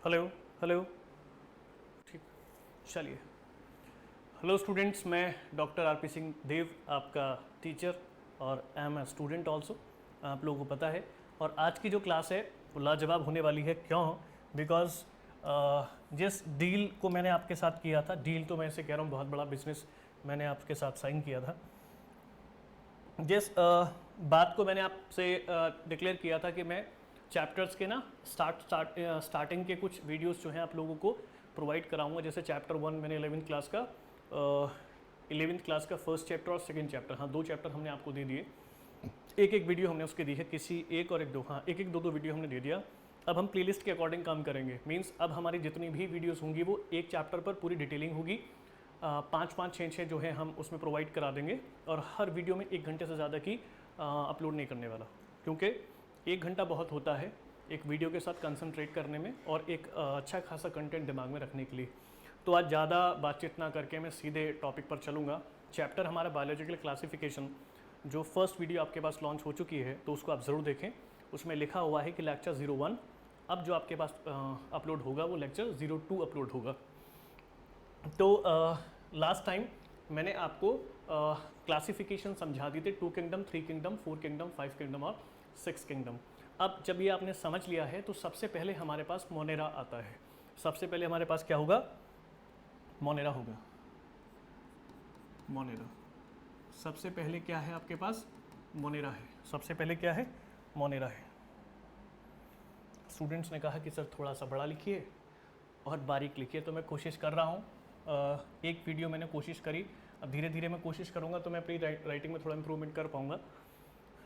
Hello hello ठीक, चलिए। Hello students, मैं डॉक्टर आरपी सिंह देव, आपका टीचर और I am a student also, आप लोगों को पता है। और आज की जो क्लास है वो लाजवाब होने वाली है। क्यों? बिकॉज जिस डील को मैंने आपके साथ किया था, डील तो मैं ऐसे कह रहा हूँ, बहुत बड़ा बिजनेस मैंने आपके साथ साइन किया था। जिस बात को मैंने आपसे डिक्लेयर किया था कि मैं चैप्टर्स के ना स्टार्टिंग के कुछ वीडियोस जो हैं आप लोगों को प्रोवाइड कराऊंगा। जैसे चैप्टर 1 मैंने 11वीं क्लास का फर्स्ट चैप्टर और सेकंड चैप्टर, हाँ 2 चैप्टर हमने आपको दे दिए। एक एक वीडियो हमने उसके दी है, किसी एक और एक दो, हाँ एक एक दो वीडियो हमने दे दिया। अब हम प्लेलिस्ट के अकॉर्डिंग काम करेंगे। मीन्स अब हमारी जितनी भी वीडियोस होंगी वो एक चैप्टर पर पूरी डिटेलिंग होगी। 5-5, 6-6 जो है हम उसमें प्रोवाइड करा देंगे। और हर वीडियो में 1 घंटे से ज़्यादा की अपलोड नहीं करने वाला, क्योंकि 1 घंटा बहुत होता है एक वीडियो के साथ कंसंट्रेट करने में और एक अच्छा खासा कंटेंट दिमाग में रखने के लिए। तो आज ज़्यादा बातचीत ना करके मैं सीधे टॉपिक पर चलूँगा। चैप्टर हमारा बायोलॉजिकल क्लासिफिकेशन, जो फर्स्ट वीडियो आपके पास लॉन्च हो चुकी है तो उसको आप ज़रूर देखें। उसमें लिखा हुआ है कि लेक्चर 01, अब जो आपके पास अपलोड होगा वो लेक्चर 02 अपलोड होगा। तो लास्ट टाइम मैंने आपको क्लासिफिकेशन समझा दी थी, 2 किंगडम, 3 किंगडम, 4 किंगडम, 5 किंगडम और 6 किंगडम। अब जब ये आपने समझ लिया है तो सबसे पहले हमारे पास मोनेरा आता है। सबसे पहले हमारे पास क्या होगा? मोनेरा होगा। मोनेरा सबसे पहले क्या है आपके पास? मोनेरा है। सबसे पहले क्या है? मोनेरा है। स्टूडेंट्स ने कहा कि सर थोड़ा सा बड़ा लिखिए और बारीक लिखिए, तो मैं कोशिश कर रहा हूँ। एक वीडियो मैंने कोशिश करी, अब धीरे धीरे मैं कोशिश करूँगा तो मैं अपनी राइटिंग में थोड़ा इम्प्रूवमेंट कर पाऊँगा।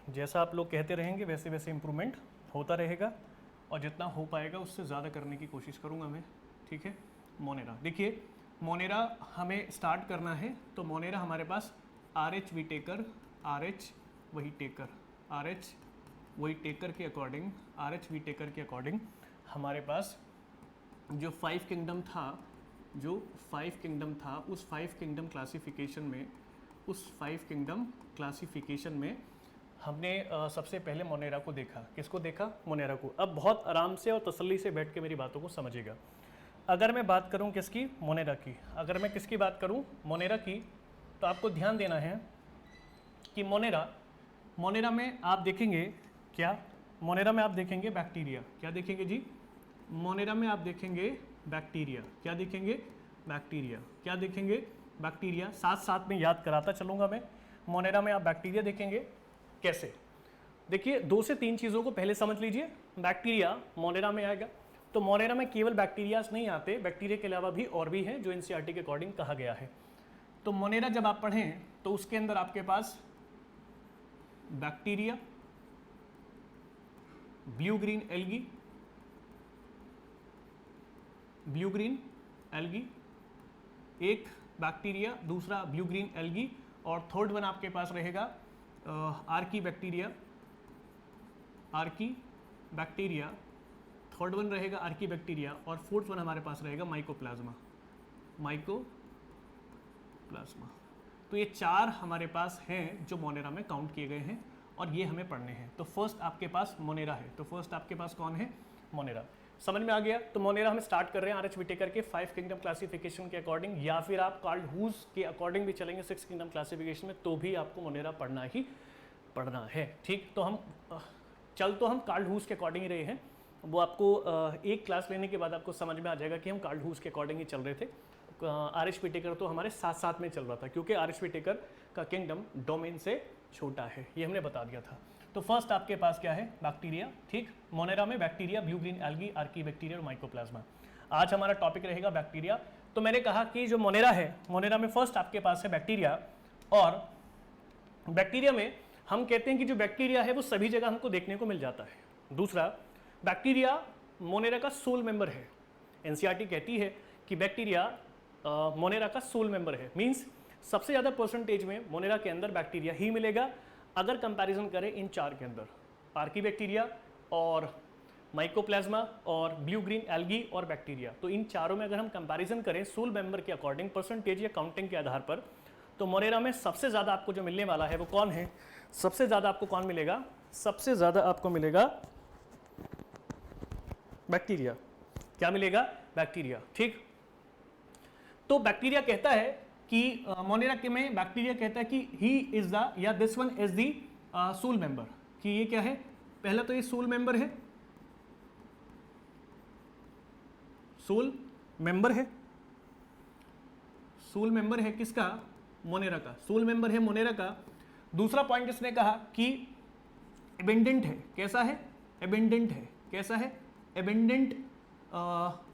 जैसा आप लोग कहते रहेंगे वैसे वैसे इम्प्रूवमेंट होता रहेगा और जितना हो पाएगा उससे ज़्यादा करने की कोशिश करूँगा मैं। ठीक है। मोनेरा, देखिए मोनेरा हमें स्टार्ट करना है। तो मोनेरा हमारे पास RH वी टेकर, RH वही टेकर, RH वही टेकर के अकॉर्डिंग, RH वी टेकर के अकॉर्डिंग हमारे पास जो 5 किंगडम था, उस 5 किंगडम क्लासिफिकेशन में हमने सबसे पहले मोनेरा को देखा। किसको देखा? मोनेरा को। अब बहुत आराम से और तसल्ली से बैठ के मेरी बातों को समझिएगा। अगर मैं बात करूं किसकी? मोनेरा की। अगर मैं किसकी बात करूं? मोनेरा की। तो आपको ध्यान देना है कि मोनेरा में आप देखेंगे क्या? मोनेरा में आप देखेंगे बैक्टीरिया। क्या देखेंगे जी? मोनेरा में आप देखेंगे बैक्टीरिया। क्या देखेंगे? बैक्टीरिया। क्या देखेंगे? बैक्टीरिया। साथ साथ में याद कराता चलूंगा मैं। मोनेरा में आप बैक्टीरिया देखेंगे। कैसे? देखिए 2 से 3 चीज़ों को पहले समझ लीजिए। बैक्टीरिया मोनेरा में आएगा, तो मोनेरा में केवल बैक्टीरियाज नहीं आते, बैक्टीरिया के अलावा भी और भी हैं जो एनसीईआरटी के अकॉर्डिंग कहा गया है। तो मोनेरा जब आप पढ़ें तो उसके अंदर आपके पास बैक्टीरिया, ब्लू ग्रीन एल्गी, एक बैक्टीरिया, दूसरा ब्लू ग्रीन एल्गी, और थर्ड वन आपके पास रहेगा आर्की बैक्टीरिया, थर्ड वन रहेगा आर्की बैक्टीरिया, और फोर्थ वन हमारे पास रहेगा माइकोप्लाज्मा। तो ये 4 हमारे पास हैं जो मोनेरा में काउंट किए गए हैं और ये हमें पढ़ने हैं। तो फर्स्ट आपके पास मोनेरा है। तो फर्स्ट आपके पास कौन है? मोनेरा। समझ में आ गया? तो मोनेरा हम स्टार्ट कर रहे हैं RH विटेकर के 5 किंगडम क्लासिफिकेशन के अकॉर्डिंग, या फिर आप कार्ल हूस के अकॉर्डिंग भी चलेंगे 6 किंगडम क्लासिफिकेशन में, तो भी आपको मोनेरा पढ़ना ही पढ़ना है। ठीक, तो हम कार्ल हूस के अकॉर्डिंग ही रहे हैं। वो आपको एक क्लास लेने के बाद आपको समझ में आ जाएगा कि हम कार्ल हूस के अकॉर्डिंग ही चल रहे थे। RH विटेकर तो हमारे साथ साथ में चल रहा था, क्योंकि RH विटेकर का किंगडम डोमेन से छोटा है, ये हमने बता दिया था। तो फर्स्ट आपके पास क्या है? बैक्टीरिया। ठीक, मोनेरा में bacteria, blue green algae, Archie bacteria और माइकोप्लाज्मा। आज हमारा टॉपिक रहेगा बैक्टीरिया। तो मैंने कहा कि जो मोनेरा है, मोनेरा में फर्स्ट आपके पास है बैक्टीरिया, और बैक्टीरिया में हम कहते हैं कि जो बैक्टीरिया है वो सभी जगह हमको देखने को मिल जाता है। दूसरा, बैक्टीरिया मोनेरा का सोल मेंबर है। एनसीईआरटी कहती है कि बैक्टीरिया मोनेरा का सोल मेंबर है। मींस सबसे ज़्यादा परसेंटेज में मोनेरा के अंदर बैक्टीरिया ही मिलेगा। अगर कंपैरिजन करें इन 4 के अंदर, आर्की बैक्टीरिया और माइकोप्लाज्मा और ब्लू ग्रीन एल्गी और बैक्टीरिया, तो इन चारों में अगर हम कंपैरिजन करें सोल मेंबर के अकॉर्डिंग, परसेंटेज या काउंटिंग के आधार पर, तो मोनेरा में सबसे ज़्यादा आपको जो मिलने वाला है वो कौन है? सबसे ज़्यादा आपको कौन मिलेगा? सबसे ज़्यादा आपको मिलेगा बैक्टीरिया। क्या मिलेगा? बैक्टीरिया। ठीक, तो बैक्टीरिया कहता है कि मोनेरा के में बैक्टीरिया कहता है कि ही इज द या दिस वन इज द सूल मेंबर, कि ये क्या है? पहला तो ये सूल मेंबर है, सूल मेंबर है, सूल मेंबर है किसका? मोनेरा का, सूल मेंबर है मोनेरा का। दूसरा पॉइंट इसने कहा कि एबेंडेंट है, कैसा है? एबेंडेंट है, कैसा है? एबेंडेंट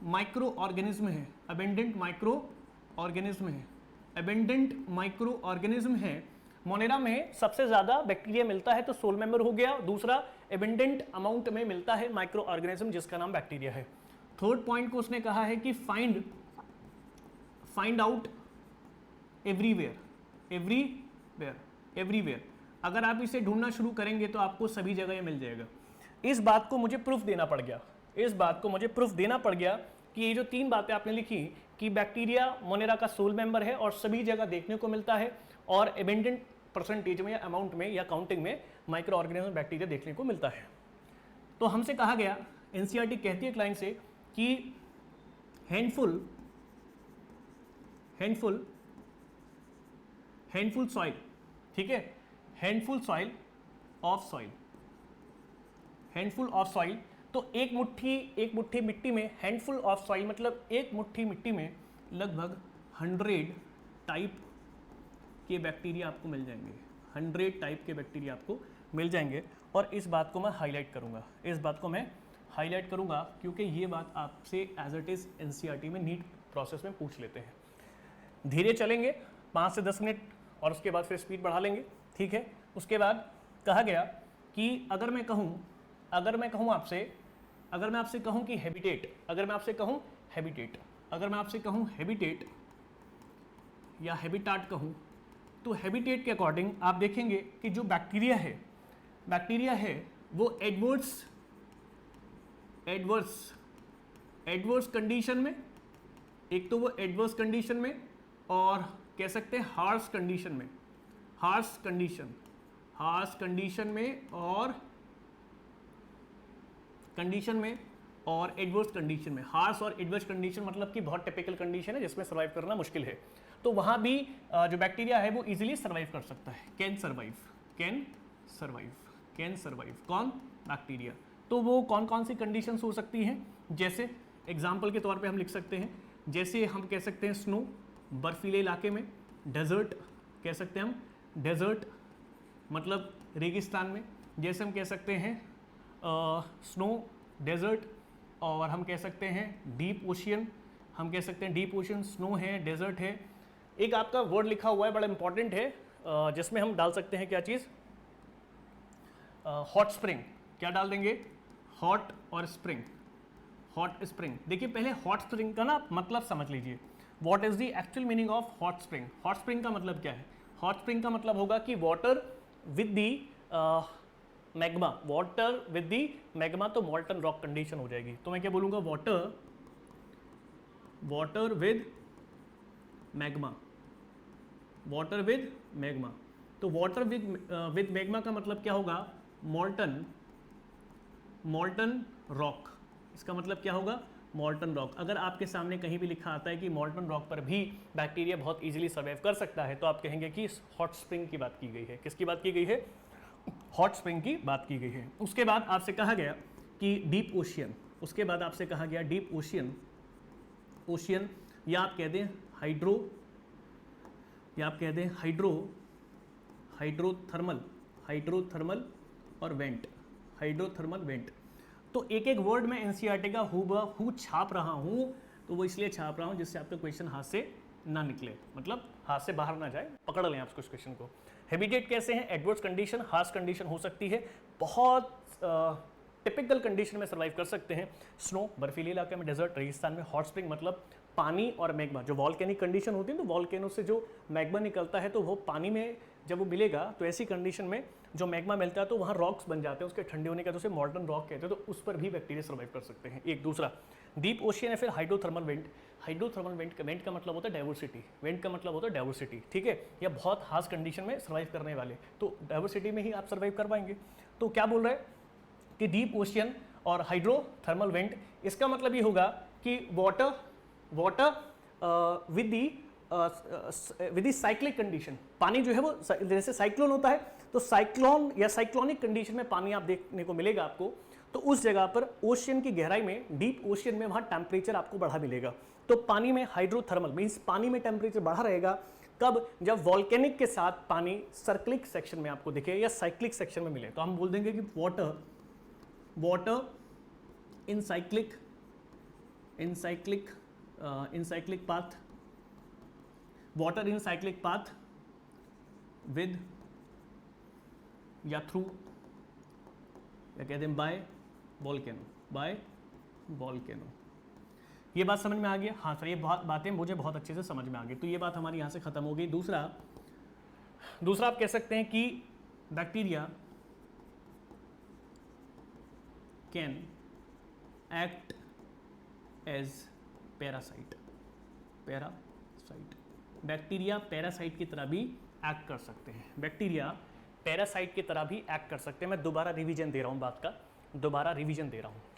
माइक्रो ऑर्गेनिज्म है, एबेंडेंट माइक्रो ऑर्गेनिज्म है, एबेंडेंट माइक्रो ऑर्गेनिज्म है। मोनेरा में सबसे ज्यादा बैक्टीरिया मिलता है तो सोल मेंबर हो गया, दूसरा एबेंडेंट अमाउंट में मिलता है माइक्रो ऑर्गेनिज्म जिसका नाम बैक्टीरिया है। थर्ड पॉइंट को उसने कहा है कि find out everywhere, everywhere, everywhere. अगर आप इसे ढूंढना शुरू करेंगे तो आपको सभी जगह ये मिल जाएगा। इस बात को मुझे प्रूफ देना पड़ गया, इस बात को मुझे प्रूफ देना पड़ गया कि ये जो तीन बातें आपने लिखी कि बैक्टीरिया मोनेरा का सोल मेंबर है और सभी जगह देखने को मिलता है और एबेंडेंट परसेंटेज में या अमाउंट में या काउंटिंग में माइक्रो ऑर्गेनिज्म बैक्टीरिया देखने को मिलता है। तो हमसे कहा गया, एनसीईआरटी कहती है क्लाइंट से कि हैंडफुल सॉइल, ठीक है, handful soil of soil, handful of soil. तो एक मुट्ठी मिट्टी में, हैंडफुल ऑफ सॉइल मतलब एक मुट्ठी मिट्टी में लगभग 100 टाइप के बैक्टीरिया आपको मिल जाएंगे, 100 टाइप के बैक्टीरिया आपको मिल जाएंगे। और इस बात को मैं हाईलाइट करूंगा, इस बात को मैं हाईलाइट करूंगा क्योंकि ये बात आपसे एज इट इज एनसीईआरटी में नीट प्रोसेस में पूछ लेते हैं। धीरे चलेंगे 5 से 10 मिनट और उसके बाद फिर स्पीड बढ़ा लेंगे, ठीक है। उसके बाद कहा गया कि अगर मैं आपसे कहूं कि हैबिटेट, अगर मैं आपसे कहूं हैबिटेट या हैबिटाट कहूं, तो हैबिटेट के अकॉर्डिंग आप देखेंगे कि जो बैक्टीरिया है वो एडवर्स कंडीशन में, एक तो वो एडवर्स कंडीशन में और कह सकते हैं हार्श कंडीशन में, हार्श कंडीशन में और एडवर्स कंडीशन में। हार्श और एडवर्स कंडीशन मतलब कि बहुत टिपिकल कंडीशन है जिसमें सर्वाइव करना मुश्किल है, तो वहां भी जो बैक्टीरिया है वो इजीली सर्वाइव कर सकता है, कैन सर्वाइव। कौन? बैक्टीरिया। तो वो कौन कौन सी कंडीशंस हो सकती हैं? जैसे एग्जाम्पल के तौर पे हम लिख सकते हैं, जैसे हम कह सकते हैं स्नो, बर्फीले इलाके में, डेजर्ट कह सकते हैं हम, डेजर्ट मतलब रेगिस्तान में, जैसे हम कह सकते हैं स्नो, डेजर्ट, और हम कह सकते हैं डीप ओशियन, स्नो है, डेजर्ट है। एक आपका वर्ड लिखा हुआ है बड़ा इंपॉर्टेंट है जिसमें हम डाल सकते हैं क्या चीज़? Hot spring. क्या डाल देंगे? हॉट और स्प्रिंग, हॉट स्प्रिंग। देखिए पहले हॉट स्प्रिंग का ना मतलब समझ लीजिए, what is the actual meaning of hot spring. Hot spring का मतलब क्या है? हॉट स्प्रिंग का मतलब होगा कि water with the magma, water with the magma, तो मॉल्टन रॉक कंडीशन हो जाएगी। तो मैं क्या बोलूँगा? Water with magma, water with magma. तो वाटर विद मैग्मा का मतलब क्या होगा? मॉल्टन रॉक। इसका मतलब क्या होगा? मॉल्टन रॉक। अगर आपके सामने कहीं भी लिखा आता है कि मॉल्टन रॉक पर भी बैक्टीरिया बहुत इजीली सर्वाइव कर सकता है, तो आप कहेंगे कि हॉट स्प्रिंग की बात की गई है। किसकी बात की गई है? हॉट स्प्रिंग की बात की गई है। उसके बाद आपसे कहा गया कि डीप ओशियन, उसके बाद आपसे कहा गया डीप ओशियन, या आप कह दें हाइड्रोथर्मल और वेंट, हाइड्रोथर्मल वेंट। तो एक एक वर्ड में एनसीईआरटी का हूबहू छाप रहा हूं, तो वो इसलिए छाप रहा हूं जिससे आपका क्वेश्चन हाथ से ना निकले, मतलब हाथ से बाहर ना जाए, पकड़ लें आप उस क्वेश्चन को। हैबिटेट कैसे हैं? एडवर्स कंडीशन, हार्श कंडीशन हो सकती है, बहुत टिपिकल कंडीशन में सर्वाइव कर सकते हैं। स्नो, बर्फीले इलाके में, डेजर्ट, रेगिस्तान में। हॉट स्प्रिंग मतलब पानी और मैग्मा, जो वॉल्केनिक कंडीशन होती है, तो वॉल्केनो से जो मैग्मा निकलता है तो वो पानी में जब वो मिलेगा तो ऐसी कंडीशन में जो मैग्मा मिलता है तो वहाँ रॉक्स बन जाते हैं, उसके ठंडे होने का, तो उसे मॉल्टन रॉक कहते हैं, तो उस पर भी बैक्टीरिया सर्वाइव कर सकते हैं। एक दूसरा डीप ओशियन है, फिर हाइड्रोथर्मल वेंट। हाइड्रोथर्मल वेंट का मतलब होता है डाइवर्सिटी, वेंट का मतलब होता है डाइवर्सिटी, ठीक है, या बहुत हार्श कंडीशन में सर्वाइव करने वाले, तो डाइवर्सिटी में ही आप सर्वाइव कर पाएंगे। तो क्या बोल रहे हैं कि डीप ओशियन और हाइड्रोथर्मल वेंट, इसका मतलब ये होगा कि water with the cyclic condition, पानी जो है वो जैसे साइक्लोन होता है, तो साइक्लोन या साइक्लोनिक कंडीशन में पानी आप देखने को मिलेगा आपको, तो उस जगह पर ओशियन की गहराई में, डीप ओशियन में वहां टेम्परेचर आपको बढ़ा मिलेगा। तो पानी में हाइड्रोथर्मल मींस पानी में टेम्परेचर बढ़ा रहेगा कब, जब वॉल्केनिक के साथ पानी सर्कलिक सेक्शन में आपको दिखे या साइक्लिक सेक्शन में मिले। तो हम बोल देंगे कि water in cyclic path, water in cyclic path with या थ्रू या कहते हैं बाय वॉल्केनो। ये बात समझ में आ गया? हाँ सर, ये बातें मुझे बहुत अच्छे से समझ में आ गई। तो ये बात हमारी यहाँ से खत्म हो गई। दूसरा आप कह सकते हैं कि bacteria can act as parasite. Bacteria parasite की तरह भी एक्ट कर सकते हैं। बैक्टीरिया पैरासाइट की तरह भी एक्ट कर सकते हैं। मैं दोबारा रिवीजन दे रहा हूँ बात का,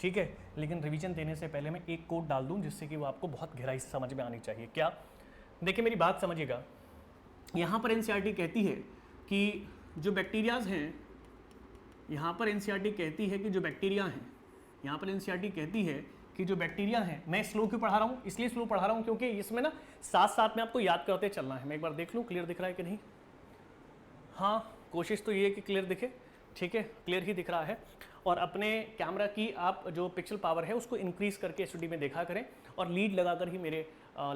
ठीक है। लेकिन रिवीजन देने से पहले मैं एक कोड डाल दूं जिससे कि वो आपको बहुत गहराई से समझ में आनी चाहिए। क्या? देखिए मेरी बात समझिएगा। यहाँ पर एनसीईआरटी कहती है कि जो बैक्टीरियाज हैं, यहाँ पर एनसीईआरटी कहती है कि जो बैक्टीरिया हैं, मैं स्लो क्यों पढ़ा रहा हूँ? इसलिए स्लो पढ़ा रहा हूँ क्योंकि इसमें ना साथ साथ में आपको याद करते चलना है। मैं एक बार देख लूँ क्लियर दिख रहा है कि नहीं। हाँ, कोशिश तो ये है कि क्लियर दिखे, ठीक है, क्लियर ही दिख रहा है। और अपने कैमरा की आप जो पिक्सल पावर है उसको इंक्रीज़ करके एचडी में देखा करें और लीड लगाकर ही मेरे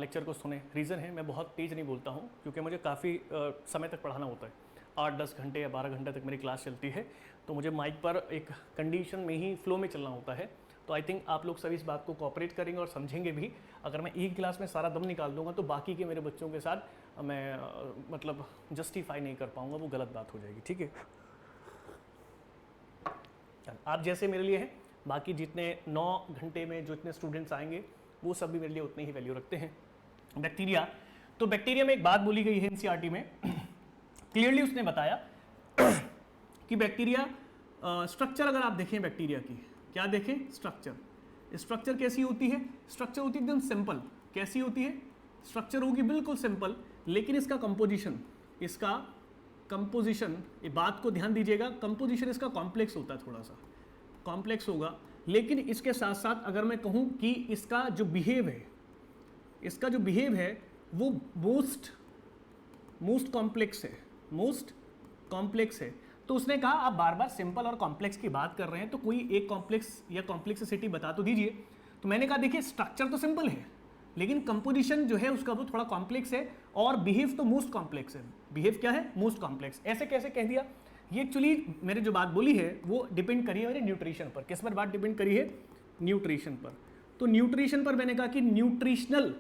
लेक्चर को सुने। रीज़न है मैं बहुत तेज़ नहीं बोलता हूँ क्योंकि मुझे काफ़ी समय तक पढ़ाना होता है। 8-10 घंटे या 12 घंटे तक मेरी क्लास चलती है, तो मुझे माइक पर एक कंडीशन में ही फ्लो में चलना होता है। तो आई थिंक आप लोग सभी इस बात को कोऑपरेट करेंगे और समझेंगे भी। अगर मैं एक क्लास में सारा दम निकाल दूंगा तो बाकी के मेरे बच्चों के साथ मैं मतलब जस्टिफाई नहीं कर पाऊंगा, वो गलत बात हो जाएगी, ठीक है। आप जैसे मेरे लिए हैं, बाकी जितने 9 घंटे में जो इतने स्टूडेंट्स आएंगे वो सब भी मेरे लिए उतने ही वैल्यू रखते हैं। बैक्टीरिया, तो बैक्टीरिया में एक बात बोली गई है एनसीईआरटी में, क्लियरली उसने बताया कि बैक्टीरिया स्ट्रक्चर अगर आप देखें बैक्टीरिया की, क्या देखें? स्ट्रक्चर कैसी होती है? स्ट्रक्चर होती है एकदम सिंपल। कैसी होती है? स्ट्रक्चर होगी बिल्कुल सिंपल, लेकिन इसका कंपोजिशन, ये बात को ध्यान दीजिएगा, कंपोजिशन इसका कॉम्प्लेक्स होता है, थोड़ा सा कॉम्प्लेक्स होगा। लेकिन इसके साथ साथ अगर मैं कहूँ कि इसका जो बिहेव है वो मोस्ट कॉम्प्लेक्स है। तो उसने कहा आप बार बार सिंपल और कॉम्प्लेक्स की बात कर रहे हैं, तो कोई एक कॉम्प्लेक्स या कॉम्प्लेक्सिटी बता तो दीजिए। तो मैंने कहा देखिए स्ट्रक्चर तो सिंपल है, लेकिन कंपोजिशन जो है उसका वो थोड़ा कॉम्प्लेक्स है, और बिहेव तो मोस्ट कॉम्प्लेक्स है। बिहेव क्या है? Most complex. ऐसे कैसे कह दिया? ये एक्चुअली मेरे जो बात बोली है वो डिपेंड करी है मेरे न्यूट्रिशन पर। किस पर बात डिपेंड करी है? न्यूट्रिशन पर। तो न्यूट्रिशन पर मैंने कहा कि न्यूट्रिशनल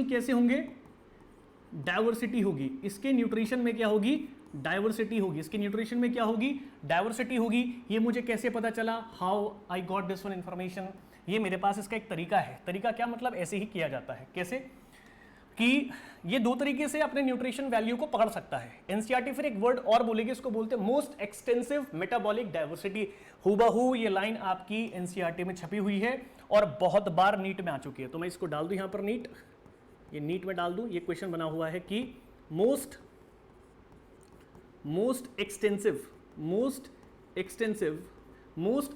कैसे होंगे? डाइवर्सिटी होगी। इसके न्यूट्रिशन में क्या होगी? डाइवर्सिटी होगी। इसके न्यूट्रिशन में क्या होगी? डाइवर्सिटी होगी। ये मुझे कैसे पता चला? How I got this one information? ये मेरे पास इसका एक तरीका है। तरीका क्या मतलब? ऐसे ही किया जाता है। कैसे? कि ये 2 तरीके से अपने न्यूट्रिशन वैल्यू को पकड़ सकता है। एनसीईआरटी फिर एक वर्ड और बोलेगी, इसको बोलते हैं मोस्ट एक्सटेंसिव मेटाबॉलिक डाइवर्सिटी। हूबहू ये लाइन आपकी एनसीईआरटी में छपी हुई है और बहुत बार नीट में आ चुकी है। तो मैं इसको डाल दूं यहां पर, ये नीट में डाल दूं। ये क्वेश्चन बना हुआ है कि मोस्ट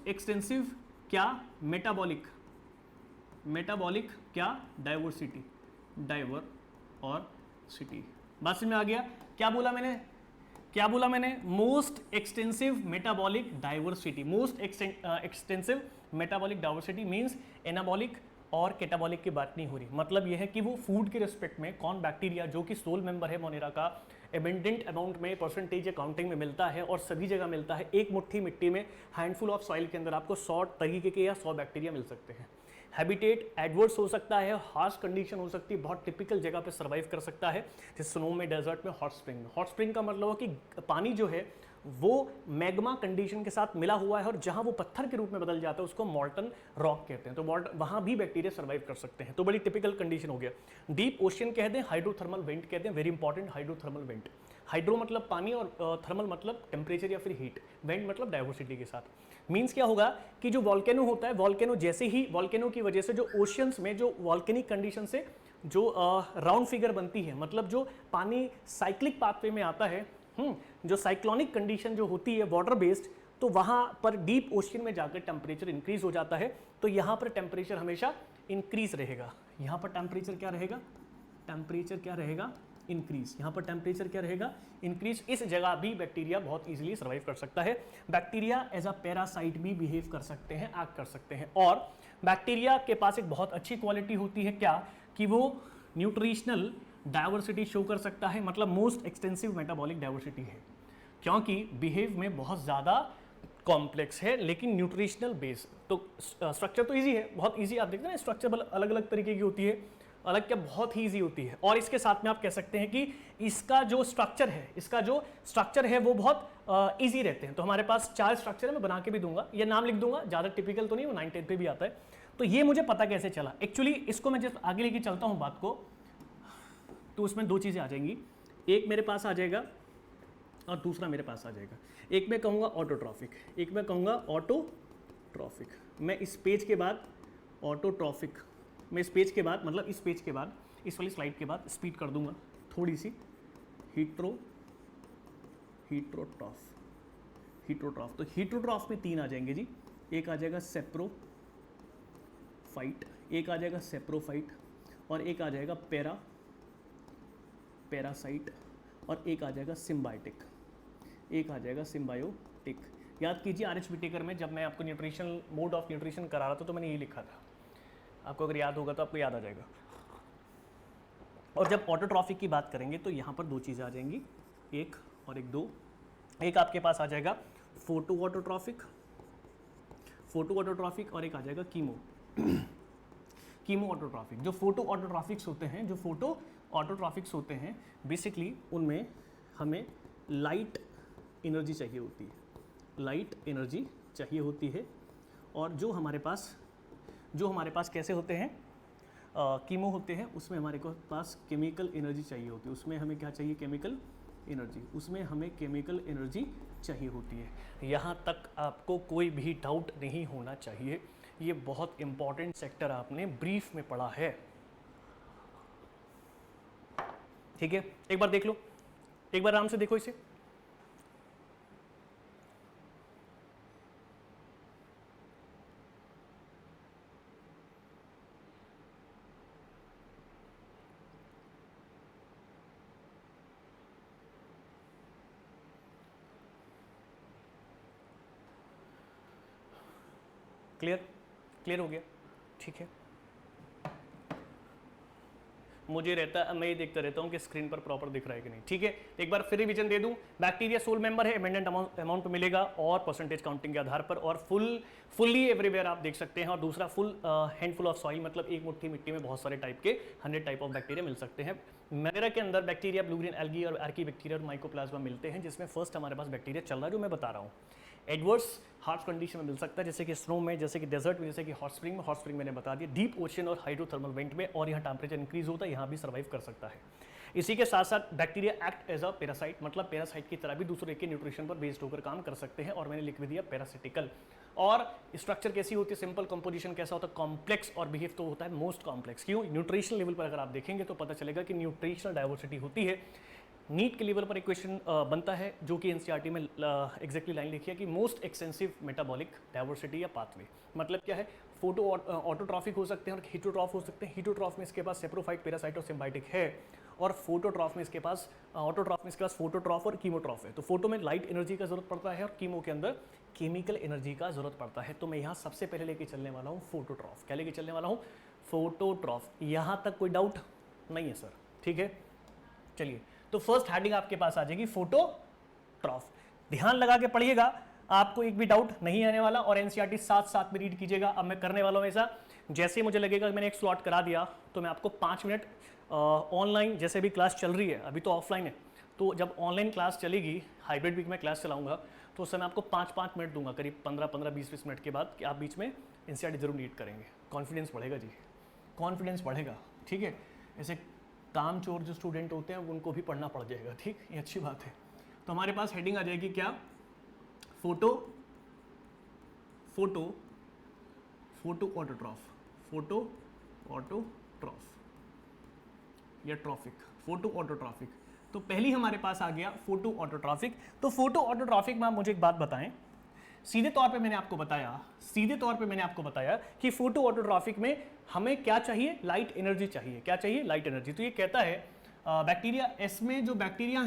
एक्सटेंसिव क्या? मेटाबॉलिक क्या? डाइवर्सिटी। बात समझ में आ गया? क्या बोला मैंने? Most extensive metabolic diversity. Most extensive metabolic diversity means anabolic और कैटाबॉलिक की बात नहीं हो रही। मतलब यह है कि वो फूड के रिस्पेक्ट में कौन बैक्टीरिया जो कि सोल मेंबर है मोनेरा का, एबेंडेंट अमाउंट में, परसेंटेज या काउंटिंग में मिलता है और सभी जगह मिलता है। एक मुट्ठी मिट्टी में, हैंडफुल ऑफ सॉइल के अंदर आपको 100 तरीके के या 100 बैक्टीरिया मिल सकते हैं। हैबिटेट एडवर्स हो सकता है, हार्श कंडीशन हो सकती है, बहुत टिपिकल जगह पे सर्वाइव कर सकता है, जैसे स्नो में, डेजर्ट में, हॉट स्प्रिंग में। हॉट स्प्रिंग का मतलब है कि पानी जो है वो मैग्मा कंडीशन के साथ मिला हुआ है और जहां वो पत्थर के रूप में बदल जाता है उसको मॉल्टन रॉक कहते हैं। तो वहां भी बैक्टीरिया सर्वाइव कर सकते हैं। तो बड़ी टिपिकल कंडीशन हो गया। डीप ओशियन कहते हैं, हाइड्रोथर्मल वेंट कहते हैं, very important, hydrothermal vent. Hydro मतलब पानी और थर्मल मतलब टेम्परेचर या फिर हीट, वेंट मतलब डाइवर्सिटी के साथ। मीन्स क्या होगा कि जो वॉल्केनो होता है, वॉल्केनो जैसे ही वॉल्केनो की वजह से जो ओशियंस में जो वॉल्केनिक कंडीशन से जो राउंड फिगर बनती है, मतलब जो पानी साइक्लिक पाथवे में आता है, जो साइक्लोनिक कंडीशन जो होती है वाटर बेस्ड, तो वहां पर डीप ओशियन में जाकर टेम्परेचर इंक्रीज हो जाता है। तो यहां पर टेम्परेचर हमेशा इंक्रीज रहेगा। यहां पर टेम्परेचर क्या रहेगा, टेम्परेचर क्या रहेगा, इंक्रीज। यहां पर टेम्परेचर क्या रहेगा, इंक्रीज। इस जगह भी बैक्टीरिया बहुत इजीली सर्वाइव कर सकता है। बैक्टीरिया एज अ पैरासाइट भी बिहेव कर सकते हैं, एक्ट कर सकते हैं। और बैक्टीरिया के पास एक बहुत अच्छी क्वालिटी होती है क्या, कि वो न्यूट्रिशनल डाइवर्सिटी शो कर सकता है, मतलब मोस्ट एक्सटेंसिव मेटाबॉलिक डाइवर्सिटी है, क्योंकि बिहेव में बहुत ज़्यादा कॉम्प्लेक्स है लेकिन न्यूट्रिशनल बेस। तो स्ट्रक्चर तो इजी है, बहुत इजी। आप देखते हैं ना स्ट्रक्चर अलग अलग तरीके की होती है, अलग क्या बहुत ही ईजी होती है। और इसके साथ में आप कह सकते हैं कि इसका जो स्ट्रक्चर है, इसका जो स्ट्रक्चर है वो बहुत ईजी रहते हैं। तो हमारे पास 4 स्ट्रक्चर है, मैं बना के भी दूंगा, ये नाम लिख दूंगा, ज़्यादा टिपिकल तो नहीं, वो 9th 10th पे भी आता है। तो ये मुझे पता कैसे चला, एक्चुअली इसको मैं जब आगे लेके चलता हूँ बात को, तो उसमें 2 चीज़ें आ जाएंगी। एक मेरे पास आ जाएगा और दूसरा मेरे पास आ जाएगा। एक मैं कहूँगा ऑटोट्रॉफिक, एक मैं कहूँगा ऑटोट्रॉफिक। मैं इस पेज के बाद ऑटोट्रॉफिक, मैं इस पेज के बाद, मतलब इस पेज के बाद, इस वाली स्लाइड के बाद स्पीड कर दूंगा थोड़ी सी। हीट्रोट्रॉफ। तो हीट्रोट्रॉफ में 3 आ जाएंगे जी। एक आ जाएगा सेप्रोफाइट, एक आ जाएगा सेप्रोफाइट, और एक आ जाएगा पैरासाइट, और एक आ जाएगा सिम्बायोटिक, एक आ जाएगा सिम्बायोटिक। याद कीजिए RH विटेकर में जब मैं आपको न्यूट्रिशन, मोड ऑफ न्यूट्रिशन करा रहा था, तो मैंने ये लिखा था, आपको अगर याद होगा तो आपको याद आ जाएगा। और जब ऑटोट्रॉफिक की बात करेंगे तो यहाँ पर 2 चीज़ें आ जाएंगी, एक और एक 2। एक आपके पास आ जाएगा फोटो ऑटोट्रॉफिक, और एक आ जाएगा कीमो ऑटोट्रॉफिक। जो फोटो ऑटोट्रॉफिक्स होते हैं, बेसिकली उनमें हमें लाइट एनर्जी चाहिए होती है, और जो हमारे पास कैसे होते हैं, कीमो होते हैं, उसमें हमारे पास केमिकल एनर्जी चाहिए होती है। उसमें हमें क्या चाहिए, केमिकल एनर्जी चाहिए होती है। यहाँ तक आपको कोई भी डाउट नहीं होना चाहिए, ये बहुत इंपॉर्टेंट सेक्टर आपने ब्रीफ में पढ़ा है, ठीक है। एक बार देख लो, एक बार आराम से देखो इसे। क्लियर हो गया, ठीक है। मुझे रहता है, मैं ये देखता रहता हूँ कि स्क्रीन पर प्रॉपर दिख रहा है कि नहीं, ठीक है। एक बार फिर रिवीजन दे दूं, बैक्टीरिया सोल मेंबर है, अबंडेंट अमाउंट पे मिलेगा और परसेंटेज काउंटिंग के आधार पर, और फुल्ली एवरीवेयर आप देख सकते हैं। और दूसरा फुल हैंडफुल ऑफ सॉइल, मतलब एक मुट्ठी मिट्टी में बहुत सारे टाइप के 100 टाइप ऑफ बैक्टीरिया मिल सकते हैं। मेरा के अंदर बैक्टीरिया, ब्लू ग्रीन एल्गी और आर्की बैक्टीरिया और माइकोप्लाज्मा मिलते हैं, जिसमें फर्स्ट हमारे पास बैक्टीरिया चल रहा है जो मैं बता रहा हूँ। एडवर्स हार्श कंडीशन में मिल सकता है, जैसे कि स्नो में, जैसे कि डेजर्ट में, जैसे कि हॉट स्प्रिंग मैंने बता दिया, डीप ओशन और हाइड्रोथर्मल वेंट में, और यहाँ टेम्परेचर इंक्रीज होता है, यहाँ भी सर्वाइव कर सकता है। इसी के साथ साथ bacteria act as a parasite, मतलब पैरासाइट की तरह भी दूसरे के न्यूट्रिशन पर बेस्ड होकर काम कर सकते हैं, और मैंने लिख भी दिया पैरासिटिकल। और स्ट्रक्चर कैसी होती है, सिंपल, कंपोजिशन कैसा होता है, कॉम्प्लेक्स, और बिहेव तो होता है मोस्ट कॉम्प्लेक्स। क्यों, न्यूट्रिशनल लेवल पर अगर आप देखेंगे तो पता चलेगा कि न्यूट्रिशनल डाइवर्सिटी होती है। नीट के लेवल पर एक क्वेश्चन बनता है जो कि एनसीईआरटी में एग्जैक्टली लाइन लिखी है कि मोस्ट एक्सटेंसिव मेटाबॉलिक डाइवर्सिटी या पाथवे, मतलब क्या है, फोटो ऑटोट्रॉफिक हो सकते हैं और हीटोट्रॉफ हो सकते हैं। हीटोट्रॉफ में इसके पास सेप्रोफाइट, पैरासाइट और सिम्बायोटिक है, और फोटोट्रॉफ में इसके पास, ऑटोट्रॉफ में इसके पास फोटोट्रॉफ और कीमोट्रॉफ है। तो फोटो में लाइट एनर्जी का जरूरत पड़ता है और कीमो के अंदर केमिकल एनर्जी का जरूरत पड़ता है। तो मैं यहाँ सबसे पहले लेके चलने वाला हूँ फोटोट्रॉफ। क्या लेके चलने वाला हूँ, फोटोट्रॉफ। यहाँ तक कोई डाउट नहीं है सर, ठीक है। चलिए, तो फर्स्ट हेडिंग आपके पास आ जाएगी फोटोट्रॉफ। ध्यान लगा के पढ़िएगा, आपको एक भी डाउट नहीं आने वाला, और एनसीईआरटी साथ में रीड कीजिएगा। अब मैं करने वाला हूं ऐसा, जैसे मुझे लगेगा मैंने एक स्लॉट करा दिया तो मैं आपको 5 मिनट ऑनलाइन, जैसे भी क्लास चल रही है, अभी तो ऑफलाइन है, तो जब ऑनलाइन क्लास चलेगी, हाइब्रिड वीक में क्लास चलाऊंगा, तो उस समय आपको 5-5 मिनट दूंगा, करीब 15-15, 20-20 मिनट के बाद, कि आप बीच में एनसीईआरटी जरूर रीड करेंगे। कॉन्फिडेंस बढ़ेगा जी, कॉन्फिडेंस बढ़ेगा, ठीक है। ऐसे कामचोर जो स्टूडेंट होते हैं उनको भी पढ़ना पड़ जाएगा, ठीक, ये अच्छी बात है। तो हमारे पास हेडिंग आ जाएगी क्या, photo photo photo autotroph, photo autotroph या ट्रॉफिक, फोटो ऑटोट्रॉफिक। तो पहली हमारे पास आ गया फोटो ऑटोट्रॉफिक। तो फोटो ऑटोट्रॉफिक में आप मुझे एक बात बताएं, सीधे तौर पे मैंने आपको बताया कि फोटो ऑटोट्रॉफिक में हमें क्या चाहिए, लाइट एनर्जी चाहिए। क्या चाहिए, लाइट एनर्जी। तो ये कहता है बैक्टीरिया, इसमें जो बैक्टीरिया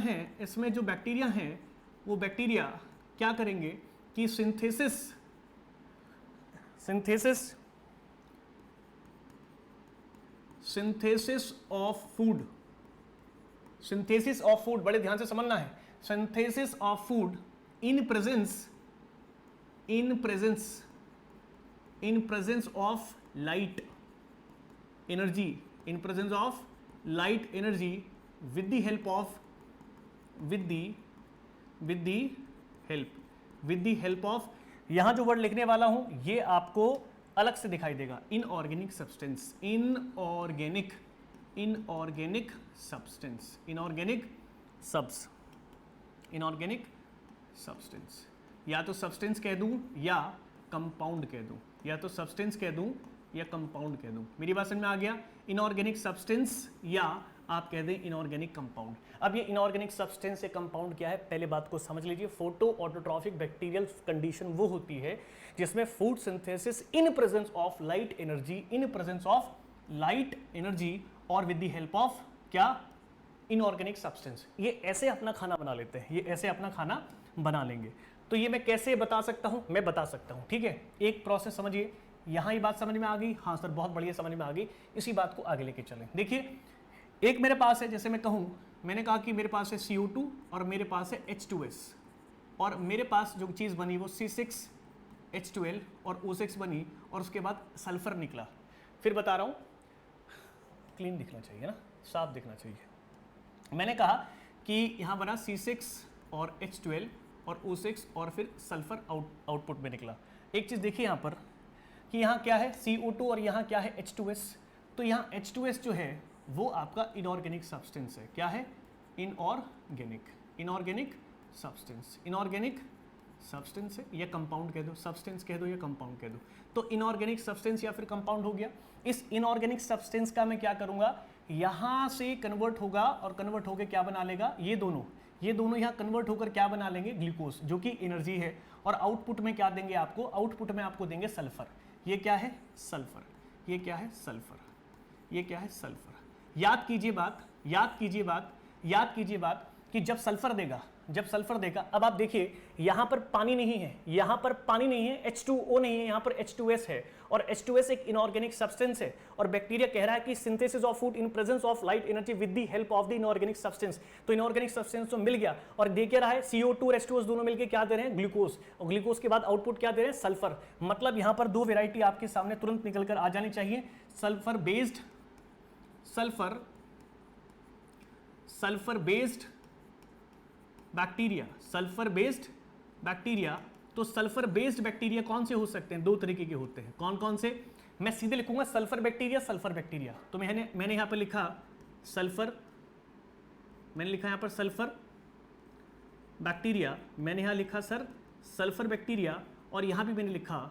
हैं वो बैक्टीरिया क्या करेंगे कि सिंथेसिस ऑफ फूड, बड़े ध्यान से समझना है, synthesis of food in presence of light energy with the help of यहां जो वर्ड लिखने वाला हूं ये आपको अलग से दिखाई देगा, इनऑर्गेनिक सब्सटेंस, या तो सब्सटेंस कह दूं या कंपाउंड कह दूं, मेरी बात समझ में आ गया। इनऑर्गेनिक सब्सटेंस या आप कह दें इनऑर्गेनिक कंपाउंड। अब ये इनऑर्गेनिक सब्सटेंस या कंपाउंड क्या है, पहले बात को समझ लीजिए। फोटो ऑटोट्रॉफिक बैक्टीरियल कंडीशन वो होती है जिसमें food synthesis in presence of light energy और विद द हेल्प ऑफ क्या, इनऑर्गेनिक सब्सटेंस। ये ऐसे अपना खाना बना लेंगे। तो ये मैं कैसे बता सकता हूं, मैं बता सकता हूं, ठीक है। एक प्रोसेस समझिए, यहां ये बात समझ में आ गई, हाँ सर बहुत बढ़िया समझ में आ गई। इसी बात को आगे लेके चलें। देखिए एक मेरे पास है, जैसे मैं कहूं, मैंने कहा कि मेरे पास है CO2 और मेरे पास है H2S, और मेरे पास जो चीज़ बनी वो C6H12 और O6 बनी, और उसके बाद सल्फर निकला। फिर बता रहा हूं, क्लीन दिखना चाहिए ना, साफ दिखना चाहिए। मैंने कहा कि यहाँ बना C6 और H12 और O6 और फिर सल्फर आउटपुट में निकला। एक चीज़ देखिए यहाँ पर कि यहाँ क्या है CO2 और यहाँ क्या है H2S। तो यहाँ H2S जो है वो आपका इनऑर्गेनिक सब्सटेंस है। क्या है, इनऑर्गेनिक सब्सटेंस है, या कंपाउंड कह दो, सब्सटेंस कह दो या कंपाउंड कह दो। तो इनऑर्गेनिक सब्सटेंस या फिर कंपाउंड हो गया। इस इनऑर्गेनिक सब्सटेंस का मैं क्या करूंगा, यहां से कन्वर्ट होगा और कन्वर्ट होकर क्या बना लेगा, ये दोनों यहाँ कन्वर्ट होकर क्या बना लेंगे, ग्लूकोज, जो कि एनर्जी है। और आउटपुट में क्या देंगे आपको, आउटपुट में आपको देंगे सल्फर। ये क्या है, सल्फर। याद कीजिए बात कि जब सल्फर देगा, अब आप देखिए यहां पर पानी नहीं है, H2O नहीं है, यहां पर H2S है, और H2S एक इनऑर्गेनिक सब्सटेंस है। और बैक्टीरिया कह रहा है कि synthesis of food in presence of light energy with the help of the inorganic substance. तो इनऑर्गेनिक सब्सटेंस तो मिल गया, और दे क्या रहा है, CO2 और H2S दोनों मिलकर क्या दे रहे हैं, ग्लूकोज, और ग्लूकोज के बाद आउटपुट क्या दे रहे हैं, सल्फर। मतलब यहां पर दो वेराइटी आपके सामने तुरंत निकल कर आ जानी चाहिए, सल्फर बेस्ड बैक्टीरिया। तो सल्फर बेस्ड बैक्टीरिया कौन से हो सकते हैं, दो तरीके के होते हैं। कौन से, मैं सीधे लिखूंगा सल्फर बैक्टीरिया। तो मैंने यहां पर लिखा सल्फर, सल्फर बैक्टीरिया, मैंने यहां लिखा सर सल्फर बैक्टीरिया, और यहां भी मैंने लिखा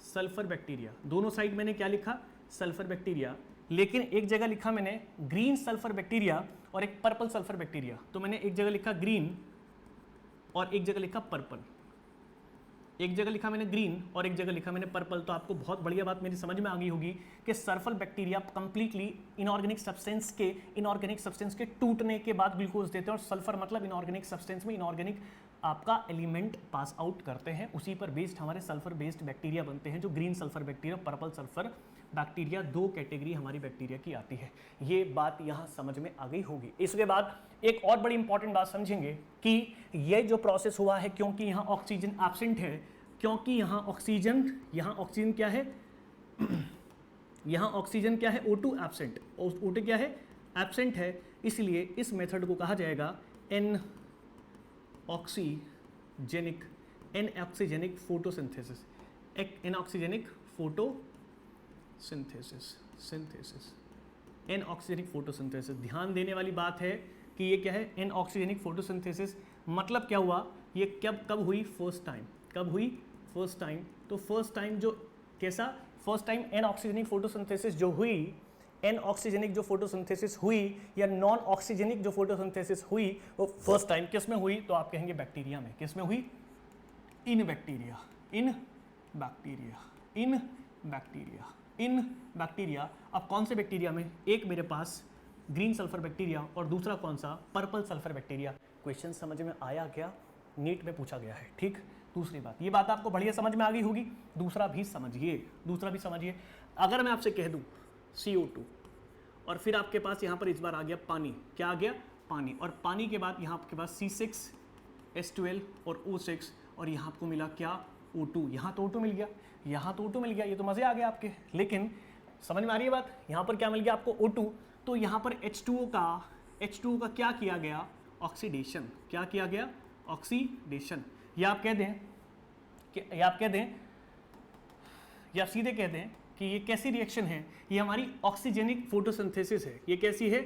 सल्फर बैक्टीरिया। दोनों साइड मैंने क्या लिखा, सल्फर बैक्टीरिया। लेकिन एक जगह लिखा मैंने ग्रीन सल्फर बैक्टीरिया और एक पर्पल सल्फर बैक्टीरिया। तो मैंने एक जगह लिखा ग्रीन और एक जगह लिखा पर्पल, एक जगह लिखा मैंने ग्रीन और एक जगह लिखा मैंने पर्पल। तो आपको बहुत बढ़िया बात मेरी समझ में आ गई होगी कि sulphur bacteria completely inorganic substance के टूटने के बाद ग्लूकोज देते हैं, और सल्फर मतलब इनऑर्गेनिक सब्सटेंस में इनऑर्गेनिक आपका एलिमेंट पास आउट करते हैं। उसी पर बेस्ड हमारे सल्फर बेस्ड बैक्टीरिया बनते हैं, जो green sulphur bacteria, purple sulphur bacteria, दो कैटेगरी हमारी बैक्टीरिया की आती है। ये बात यहाँ समझ में आ गई होगी। इसके बाद एक और बड़ी इंपॉर्टेंट बात समझेंगे कि ये जो प्रोसेस हुआ है, क्योंकि यहाँ ऑक्सीजन एब्सेंट है, क्योंकि यहाँ ऑक्सीजन क्या है, यहाँ ऑक्सीजन क्या है, O2 एब्सेंट, O2 क्या है, एब्सेंट है। इसलिए इस मेथड को कहा जाएगा anoxygenic photosynthesis. Anoxygenic photosynthesis. ध्यान देने वाली बात है कि ये क्या है, एन ऑक्सीजनिक फोटोसिंथेसिस। मतलब क्या हुआ, ये कब हुई, फर्स्ट टाइम। कब हुई, फर्स्ट टाइम। तो फर्स्ट टाइम जो कैसा, first time anoxygenic photosynthesis जो हुई, एन ऑक्सीजनिक जो फोटोसिंथेसिस हुई या नॉन ऑक्सीजनिक जो फोटोसिंथेसिस हुई, वो फर्स्ट टाइम किस में हुई, तो आप कहेंगे बैक्टीरिया में। किस में हुई, इन बैक्टीरिया, इन बैक्टीरिया, इन बैक्टीरिया, इन बैक्टीरिया। अब कौन से बैक्टीरिया में, एक मेरे पास ग्रीन सल्फर बैक्टीरिया और दूसरा कौन सा, पर्पल सल्फर बैक्टीरिया। क्वेश्चन समझ में आया क्या, नीट में पूछा गया है, ठीक। दूसरी बात, ये बात आपको बढ़िया समझ में आ गई होगी। दूसरा भी समझिए, अगर मैं आपसे कह दूं CO2 और फिर आपके पास यहाँ पर इस बार आ गया पानी, क्या आ गया, पानी, और पानी के बाद यहाँ आपके पास C6H12 और O6 और यहाँ आपको मिला क्या, O2। यहाँ तो O2 मिल गया, यहाँ तो O2 मिल गया, ये तो मज़े आ गए आपके। लेकिन समझ में आ रही है बात, यहाँ पर क्या मिल गया आपको, O2। तो यहाँ पर H2O का क्या किया गया, ऑक्सीडेशन। क्या किया गया, ऑक्सीडेशन। या आप कह दें या सीधे कह दें कि ये कैसी रिएक्शन है, ये हमारी ऑक्सीजेनिक फोटोसिंथेसिस है। ये कैसी है,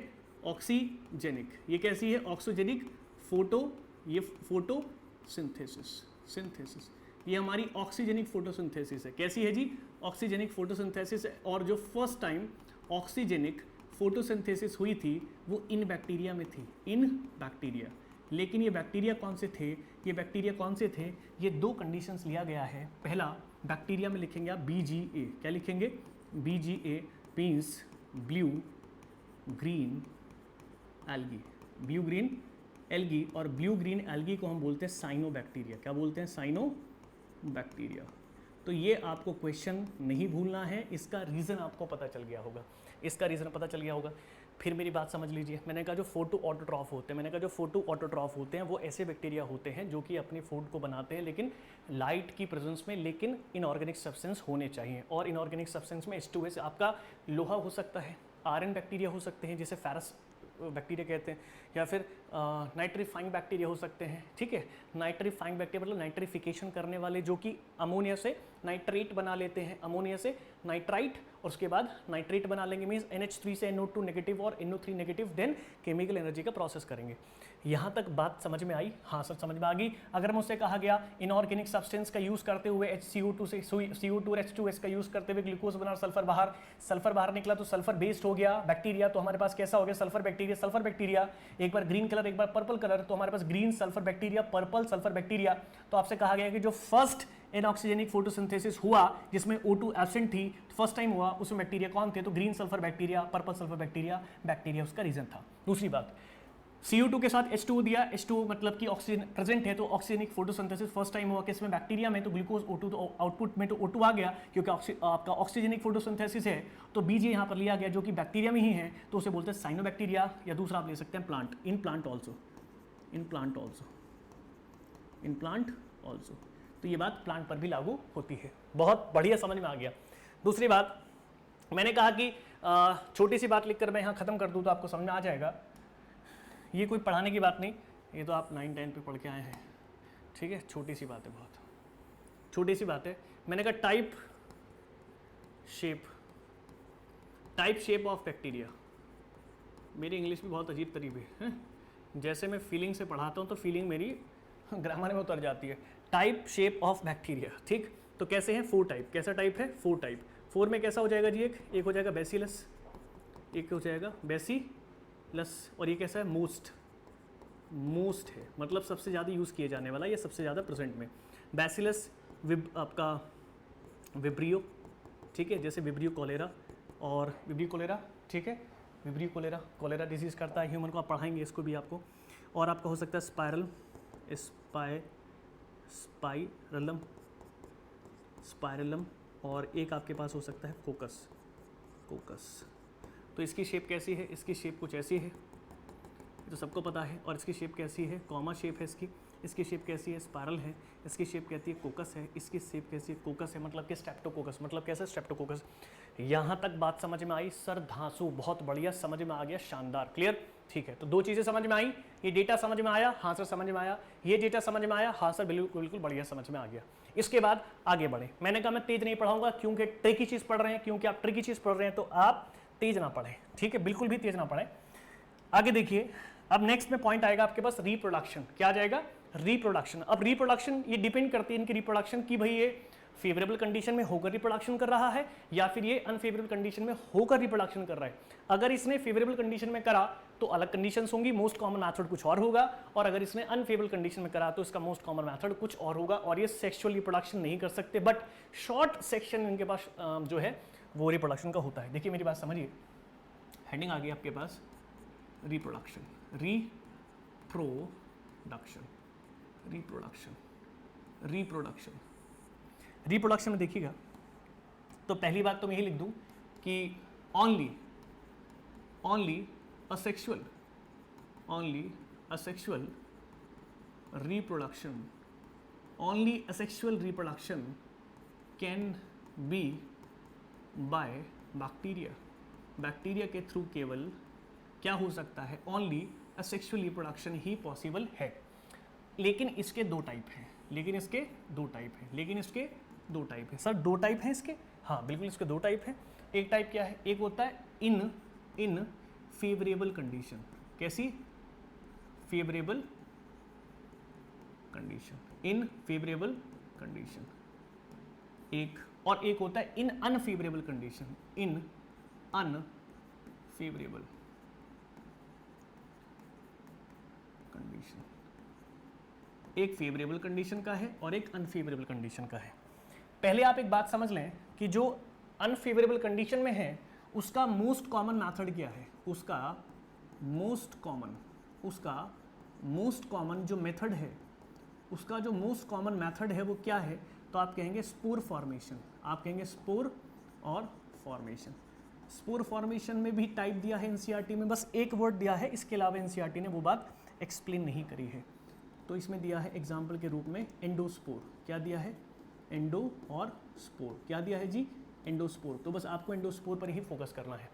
ऑक्सीजेनिक। ये कैसी है, ऑक्सीजेनिक फोटोसिंथेसिस। ये हमारी ऑक्सीजेनिक फोटोसिंथेसिस है। कैसी है जी, ऑक्सीजेनिक फोटोसिंथेसिस है। और जो फर्स्ट टाइम ऑक्सीजेनिक फोटोसिंथेसिस हुई थी वो इन बैक्टीरिया में थी, इन बैक्टीरिया। लेकिन ये बैक्टीरिया कौन से थे, ये दो कंडीशंस लिया गया है। पहला, बैक्टीरिया में लिखेंगे आप BGA। क्या लिखेंगे, BGA means blue green algae, blue green algae. और ब्लू ग्रीन एल्गी को हम बोलते हैं साइनोबैक्टीरिया। क्या बोलते हैं, साइनोबैक्टीरिया। तो ये आपको क्वेश्चन नहीं भूलना है, इसका रीज़न आपको पता चल गया होगा। फिर मेरी बात समझ लीजिए, मैंने कहा जो फोटो ऑटोट्रॉफ होते हैं वो ऐसे बैक्टीरिया होते हैं जो कि अपने फूड को बनाते हैं, लेकिन लाइट की प्रेजेंस में, लेकिन इनऑर्गेनिक सब्सटेंस होने चाहिए। और इनऑर्गेनिक सब्सटेंस में H2S आपका लोहा हो सकता है, आयरन बैक्टीरिया हो सकते हैं जिसे फेरस बैक्टीरिया कहते हैं, या फिर नाइट्रीफाइंग बैक्टीरिया हो सकते हैं, ठीक है। नाइट्रीफाइंग बैक्टीरिया मतलब नाइट्रिफिकेशन करने वाले, जो कि अमोनिया से नाइट्रेट बना लेते हैं, अमोनिया से नाइट्राइट और उसके बाद नाइट्रेट बना लेंगे, मीन्स NH3 से NO2 नेगेटिव और NO3 negative, then chemical energy का प्रोसेस करेंगे। यहाँ तक बात समझ में आई, हाँ सर समझ में आ गई। अगर मुझसे कहा गया इनऑर्गेनिक सब्सटेंस का यूज़ करते हुए CO2 से CO2 और H2S का यूज़ करते हुए ग्लूकोज बना, सल्फर बाहर निकला, तो सल्फर बेस्ड हो गया बैक्टीरिया। तो हमारे पास कैसा हो गया, सल्फर बैक्टीरिया, एक बार ग्रीन कलर एक बार पर्पल कलर, तो हमारे पास green sulphur bacteria, purple sulphur bacteria. तो आपसे कहा गया कि जो फर्स्ट इनऑक्सीजनिक फोटोसिंथेसिस हुआ जिसमें O2 एब्सेंट थी, फर्स्ट टाइम हुआ, उसमें बैक्टीरिया कौन थे, तो green sulphur bacteria, purple sulphur bacteria उसका रीजन था। दूसरी बात, CO2 के साथ H2O दिया, H2O मतलब कि ऑक्सीजन प्रेजेंट है, तो ऑक्सीजनिक फोटोसिंथेसिस फर्स्ट टाइम हुआ किसमें, बैक्टीरिया में। तो ग्लूकोज O2, तो आउटपुट में तो O2 आ गया क्योंकि आपका ऑक्सीजनिक फोटोसिंथेसिस है। तो BG यहाँ पर लिया गया जो कि बैक्टीरिया में ही है, तो उसे बोलते हैं साइनोबैक्टीरिया, या दूसरा आप ले सकते हैं प्लांट, इन प्लांट ऑल्सो। तो ये बात प्लांट पर भी लागू होती है। बहुत बढ़िया समझ में आ गया। दूसरी बात, मैंने कहा कि छोटी सी बात लिखकर मैं यहाँ खत्म कर दूँ तो आपको समझ में आ जाएगा। ये कोई पढ़ाने की बात नहीं, ये तो आप 9-10 पे पढ़ के आए हैं, ठीक है। छोटी सी बात है, बहुत छोटी सी बात है। मैंने कहा टाइप शेप ऑफ बैक्टीरिया। मेरी इंग्लिश भी बहुत अजीब तरीके है, जैसे मैं फीलिंग से पढ़ाता हूँ तो फीलिंग मेरी ग्रामर में उतर जाती है। टाइप शेप ऑफ बैक्टीरिया, ठीक। तो कैसे हैं, 4 टाइप। कैसा टाइप है, 4 टाइप। 4 में कैसा हो जाएगा जी, एक हो जाएगा बैसिलस, एक हो जाएगा बैसिलस, और ये कैसा है, मोस्ट है, मतलब सबसे ज़्यादा यूज़ किए जाने वाला, या सबसे ज़्यादा प्रेजेंट में। बैसिलस आपका विब्रियो, ठीक है, जैसे विब्रियो कोलेरा और विब्रियो कोलेरा, ठीक है। विब्रियो कोलेरा डिजीज़ करता है ह्यूमन को, आप पढ़ाएंगे इसको भी आपको। और आपका हो सकता है स्पाइरलम, और एक आपके पास हो सकता है कोकस। तो इसकी शेप कैसी है, इसकी शेप कुछ ऐसी है, तो सबको पता है। और इसकी शेप कैसी है, कॉमा शेप है इसकी शेप कैसी है, स्पाइरल है। इसकी शेप कहती है कोकस है, इसकी शेप कैसी है, कोकस है, मतलब कि स्ट्रेप्टोकोकस, मतलब कैसा, स्ट्रेप्टोकोकस। यहाँ तक बात समझ में आई सर, धांसू, बहुत बढ़िया, समझ में आ गया, शानदार, क्लियर, ठीक है। तो 2 चीज़ें समझ में आई, ये डेटा समझ में आया, हाँ सर समझ में आया, ये डेटा समझ में आया, हाँ सर बिल्कुल बढ़िया समझ में आ गया। इसके बाद आगे बढ़े। मैंने कहा मैं तेज नहीं पढ़ाऊंगा क्योंकि ट्रिकी चीज़ पढ़ रहे हैं, क्योंकि आप ट्रिकी चीज़ पढ़ रहे हैं, तो आप तेज ना पढ़े, ठीक है, बिल्कुल भी तेज ना पढ़े। आगे देखिए, अब नेक्स्ट में पॉइंट आएगा आपके पास रिप्रोडक्शन। क्या आ जाएगा? रिप्रोडक्शन। अब रिप्रोडक्शन ये डिपेंड करती है इनकी रिप्रोडक्शन की, भाई ये फेवरेबल कंडीशन में होकर रिप्रोडक्शन कर रहा है या फिर ये अनफेवरेबल कंडीशन में होकर रिप्रोडक्शन कर रहा है। अगर इसने फेवरेबल कंडीशन में करा तो अलग कंडीशंस होंगी, मोस्ट कॉमन मेथड कुछ और होगा, और अगर इसने अनफेवरेबल कंडीशन में करा तो इसका मोस्ट कॉमन मेथड कुछ और होगा, और ये सेक्सुअल रिप्रोडक्शन नहीं कर सकते, बट शॉर्ट सेक्शन इनके पास जो है वो रिप्रोडक्शन का होता है। देखिए मेरी बात समझिए, हेडिंग आ गई आपके पास reproduction, reproduction, reproduction, reproduction. Reproduction में देखिएगा तो पहली बात तो मैं यही लिख दूं कि only asexual reproduction, only asexual reproduction can be by bacteria. Bacteria के थ्रू केवल क्या हो सकता है? ओनली असेक्सुअल रिप्रोडक्शन ही पॉसिबल है। लेकिन इसके दो टाइप हैं, सर दो टाइप हैं इसके? हाँ बिल्कुल, इसके दो टाइप हैं। एक टाइप क्या है? एक होता है इन फेवरेबल कंडीशन। कैसी? फेवरेबल कंडीशन, इन फेवरेबल कंडीशन एक, और एक होता है इन अनफेवरेबल कंडीशन, इन अनफेवरेबल कंडीशन। एक फेवरेबल कंडीशन का है और एक अनफेवरेबल कंडीशन का है। पहले आप एक बात समझ लें कि जो अनफेवरेबल कंडीशन में है उसका मोस्ट कॉमन मेथड क्या है? उसका मोस्ट कॉमन जो मेथड है, उसका जो मोस्ट कॉमन मेथड है वो क्या है? तो आप कहेंगे स्पोर फॉर्मेशन। आप कहेंगे स्पोर और फॉर्मेशन। स्पोर फॉर्मेशन में भी टाइप दिया है एनसीईआरटी में, बस एक वर्ड दिया है, इसके अलावा एनसीईआरटी ने वो बात एक्सप्लेन नहीं करी है। तो इसमें दिया है एग्जाम्पल के रूप में एंडोस्पोर। क्या दिया है? एंडो और स्पोर। क्या दिया है जी? एंडोस्पोर। तो बस आपको एंडोस्पोर पर ही फोकस करना है।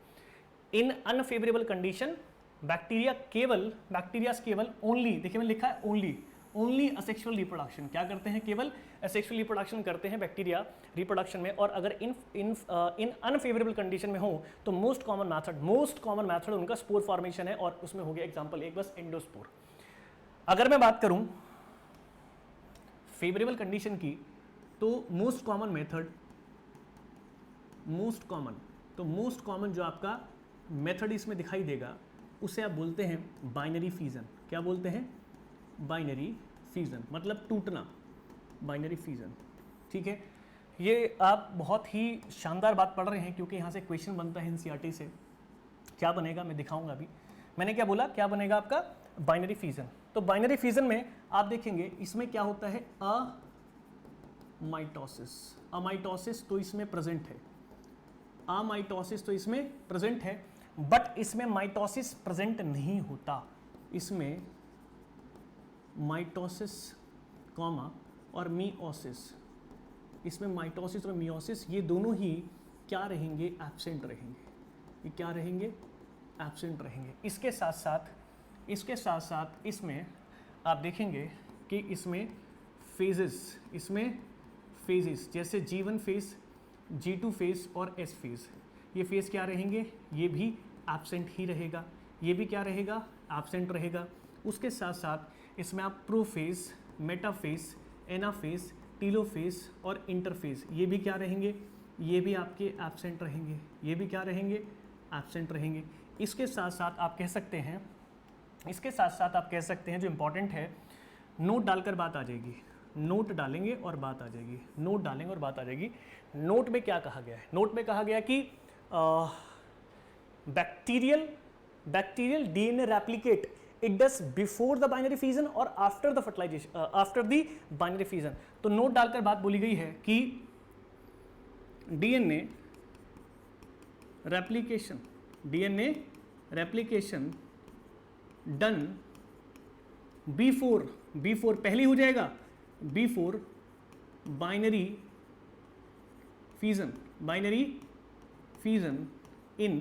इन अनफेवरेबल कंडीशन बैक्टीरियाज केवल ओनली, देखिए मैंने लिखा है ओनली असेक्सुअल रिप्रोडक्शन। क्या करते हैं? केवल असेक्सुअल रिप्रोडक्शन करते हैं बैक्टीरिया रिप्रोडक्शन में, और अगर इन अनफेवरेबल कंडीशन में हो तो मोस्ट कॉमन मेथड उनका स्पोर फॉर्मेशन है, और उसमें हो गया एग्जांपल एक बस एंडोस्पोर। अगर मैं बात करूं फेवरेबल कंडीशन की तो मोस्ट कॉमन जो आपका मेथड इसमें दिखाई देगा उसे आप बोलते हैं बाइनरी फ्यूजन। क्या बोलते हैं? बाइनरी फ्यूजन, मतलब टूटना, बाइनरी फ्यूजन। ठीक है, ये आप बहुत ही शानदार बात पढ़ रहे हैं क्योंकि यहाँ से क्वेश्चन बनता है एनसीईआरटी से। क्या बनेगा मैं दिखाऊंगा अभी। मैंने क्या बोला? क्या बनेगा आपका? Binary fusion. तो बाइनरी फ्यूजन में आप देखेंगे इसमें क्या होता है? अमाइटोसिस तो इसमें प्रेजेंट है, अमाइटोसिस तो इसमें प्रेजेंट है, बट इसमें माइटोसिस प्रेजेंट नहीं होता। इसमें माइटोसिस कॉमा और मियोसिस, इसमें माइटोसिस और मियोसिस ये दोनों ही क्या रहेंगे? एब्सेंट रहेंगे। ये क्या रहेंगे? एब्सेंट रहेंगे। इसके साथ साथ इसमें आप देखेंगे कि इसमें फेजेस जैसे G1 फेज, G2 फेज और S फेज, ये फेज क्या रहेंगे? ये भी एब्सेंट ही रहेगा। ये भी क्या रहेगा? एब्सेंट रहेगा। उसके साथ साथ इसमें आप प्रोफेज, मेटाफेज, एनाफेज, टीलोफेज और इंटरफेज, ये भी क्या रहेंगे? ये भी आपके एब्सेंट रहेंगे। ये भी क्या रहेंगे? एब्सेंट रहेंगे। इसके साथ साथ आप कह सकते हैं जो इम्पोर्टेंट है, नोट डालकर बात आ जाएगी। नोट डालेंगे और बात आ जाएगी। नोट में क्या कहा गया है? नोट में कहा गया कि bacterial DNA replicate it does before the binary fusion और after the fertilisation, after the binary fusion. तो नोट डालकर बात बोली गई है कि डीएनए रेप्लिकेशन डन बिफोर पहले हो जाएगा, बिफोर बाइनरी फ्यूजन इन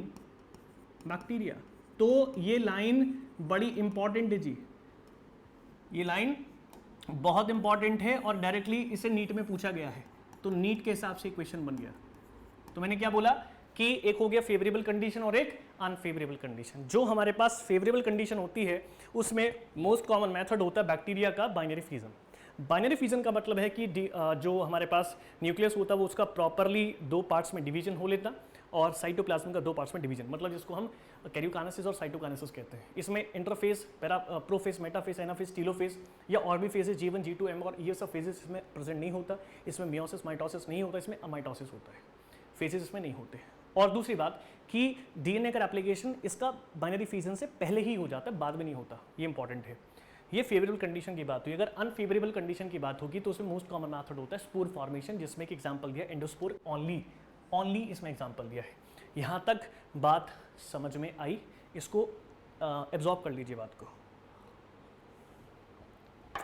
बैक्टीरिया। तो ये लाइन बड़ी इंपॉर्टेंट है जी, ये लाइन बहुत इंपॉर्टेंट है और डायरेक्टली इसे नीट में पूछा गया है, तो नीट के हिसाब से क्वेश्चन बन गया। तो मैंने क्या बोला कि एक हो गया फेवरेबल कंडीशन और एक अनफेवरेबल कंडीशन। जो हमारे पास फेवरेबल कंडीशन होती है उसमें मोस्ट कॉमन मेथड होता है बैक्टीरिया का बाइनरी फ्यूजन। बाइनरी फ्यूजन का मतलब है कि जो हमारे पास न्यूक्लियस होता है वो उसका प्रॉपरली 2 पार्ट्स में डिवीजन हो लेता, और साइटोप्लाज्म का 2 पार्ट्स में डिवीजन, मतलब जिसको हम कैरियोकाइनेसिस और साइटोकाइनेसिस कहते हैं। इसमें interface, profess, metaphase, anaphase, telophase या और भी फेजेस G1, G2, M और ये सब फेजेस इसमें प्रेजेंट नहीं होता। इसमें मियोसिस, माइटोसिस नहीं होता, इसमें अमाइटोसिस होता है, फेजेस इसमें नहीं होते। और दूसरी बात कि डीएनए का एप्लीकेशन इसका बाइनरी फ्यूजन से पहले ही हो जाता है, बाद में नहीं होता, ये इंपॉर्टेंट है। ये फेवरेबल कंडीशन की बात हुई। अगर अनफेवरेबल कंडीशन की बात होगी तो उसमें मोस्ट कॉमन मेथड होता है स्पोर फॉर्मेशन, जिसमें एक एग्जांपल दिया एंडोस्पोर ओनली इसमें एग्जांपल दिया है। यहाँ तक बात समझ में आई, इसको एब्जॉर्ब कर लीजिए बात को,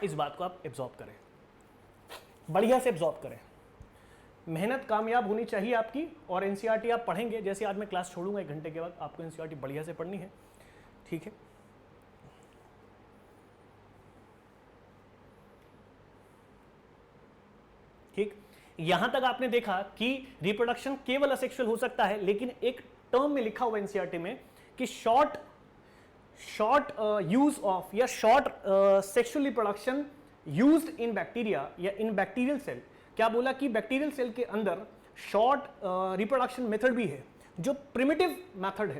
इस बात को आप एब्जॉर्ब करें, बढ़िया से एब्जॉर्ब करें। मेहनत कामयाब होनी चाहिए आपकी, और एनसीईआरटी आप पढ़ेंगे। जैसे आज मैं क्लास छोड़ूंगा 1 घंटे के बाद, आपको एनसीईआरटी बढ़िया से पढ़नी है, ठीक है। ठीक, यहां तक आपने देखा कि रिप्रोडक्शन केवल असेक्सुअल हो सकता है, लेकिन एक टर्म में लिखा हुआ एनसीईआरटी में कि शॉर्ट यूज ऑफ या short sexual reproduction used in bacteria या इन बैक्टीरियल सेल। क्या बोला कि बैक्टीरियल सेल के अंदर शॉर्ट रिप्रोडक्शन मेथड भी है, जो प्रिमिटिव मेथड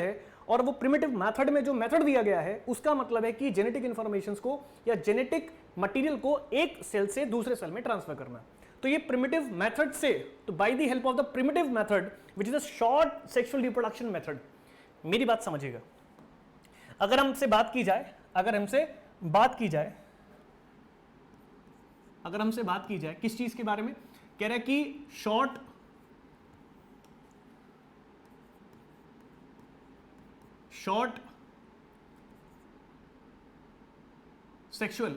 है, और वो प्रिमिटिव मेथड में जो मेथड दिया गया है उसका मतलब है कि जेनेटिक इंफॉर्मेशंस को या जेनेटिक मटेरियल को एक सेल से दूसरे सेल में ट्रांसफर करना। तो ये प्रिमिटिव मेथड से, तो bye the help of the primitive method which is a short sexual reproduction method. मेरी बात समझिएगा, अगर हमसे बात की जाए किस चीज के बारे में, कह रहा है कि शॉर्ट सेक्सुअल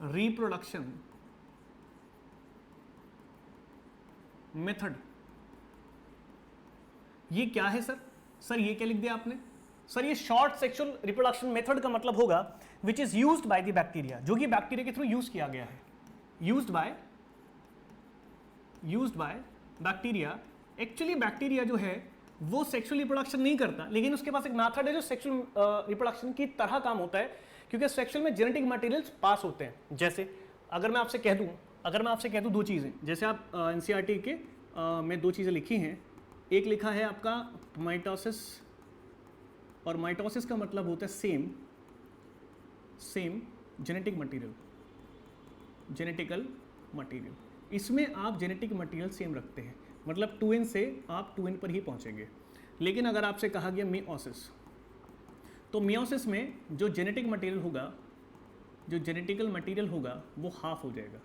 रिप्रोडक्शन मेथड, ये क्या है सर ये क्या लिख दिया आपने सर? ये शॉर्ट सेक्सुअल रिप्रोडक्शन मेथड का मतलब होगा which is used by the bacteria, जो कि बैक्टीरिया के थ्रू यूज किया गया है। Used by bacteria. Actually bacteria जो है वो सेक्सुअल रिप्रोडक्शन नहीं करता, लेकिन उसके पास एक मेथड है जो सेक्सुअल रिप्रोडक्शन की तरह काम होता है, क्योंकि सेक्सुअल में जेनेटिक मटेरियल्स पास होते हैं। जैसे अगर मैं आपसे कह दूं 2 चीज़ें, जैसे आप एनसीईआरटी के में 2 चीज़ें लिखी हैं। एक लिखा है आपका माइटोसिस, और माइटोसिस का मतलब होता है सेम जेनेटिकल मटेरियल। इसमें आप जेनेटिक मटेरियल सेम रखते हैं, मतलब 2n से आप 2n पर ही पहुंचेंगे। लेकिन अगर आपसे कहा गया मियोसिस, तो मियोसिस में जो जेनेटिकल मटेरियल होगा वो हाफ हो जाएगा।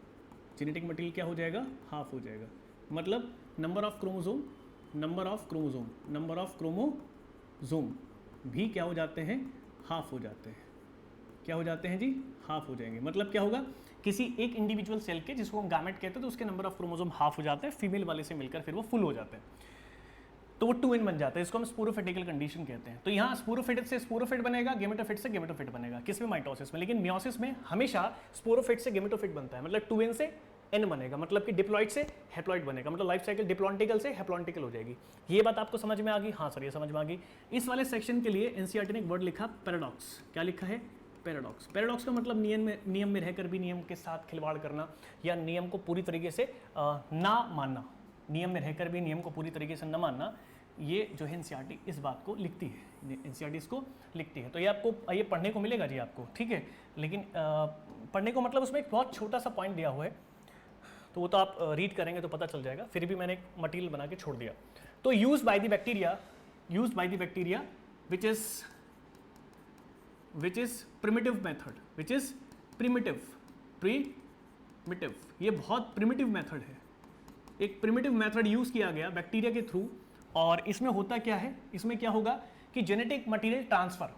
जेनेटिक मटेरियल क्या हो जाएगा? हाफ हो जाएगा। मतलब नंबर ऑफ क्रोमोसोम भी क्या हो जाते हैं? हाफ हो जाते हैं। क्या हो जाते हैं जी? हाफ हो जाएंगे। मतलब क्या होगा? किसी एक इंडिविजुअल सेल के, जिसको हम गैमेट कहते हैं, तो उसके नंबर ऑफ क्रोमोसोम हाफ हो जाते हैं, फीमेल वाले से मिलकर फिर वो फुल हो जाते हैं, तो वो 2n बन जाता है। इसको हम स्पोरोफिटिकल कंडीशन कहते हैं। तो यहाँ स्पोरोफिट से स्पोरोफिट बनेगा, गेमेटोफिट से गेमेटोफिट बनेगा, किसमें? माइटोसिस में। लेकिन मियोसिस में हमेशा स्पोरोफिट से गेमेटोफिट बनता है, मतलब 2n से n बनेगा, मतलब कि डिप्लॉइड से हैप्लॉइड बनेगा, मतलब लाइफ साइकिल डिप्लॉन्टिकल से हैप्लॉन्टिकल हो जाएगी। ये बात आपको समझ में आ गई? हाँ सर, ये समझ में आ गई। इस वाले सेक्शन के लिए एनसीईआरटी ने एक वर्ड लिखा, पैराडॉक्स। क्या लिखा है? पैराडॉक्स। पैराडॉक्स का मतलब नियम में रहकर भी नियम के साथ खिलवाड़ करना, या नियम को पूरी तरीके से ना मानना। नियम में रहकर भी नियम को पूरी तरीके से न मानना, ये जो है एनसीईआरटी इस बात को लिखती है, एनसीईआरटी इसको लिखती है। तो ये आपको ये पढ़ने को मिलेगा जी आपको, ठीक है। लेकिन पढ़ने को मतलब उसमें एक बहुत छोटा सा पॉइंट दिया हुआ है, तो वो तो आप रीड करेंगे तो पता चल जाएगा। फिर भी मैंने एक मटेरियल बना के छोड़ दिया। तो used by the bacteria which is primitive method, ये बहुत प्रिमिटिव मेथड है। एक प्रिमिटिव मेथड यूज किया गया बैक्टीरिया के थ्रू, और इसमें होता क्या है? इसमें क्या होगा कि genetic material transfer,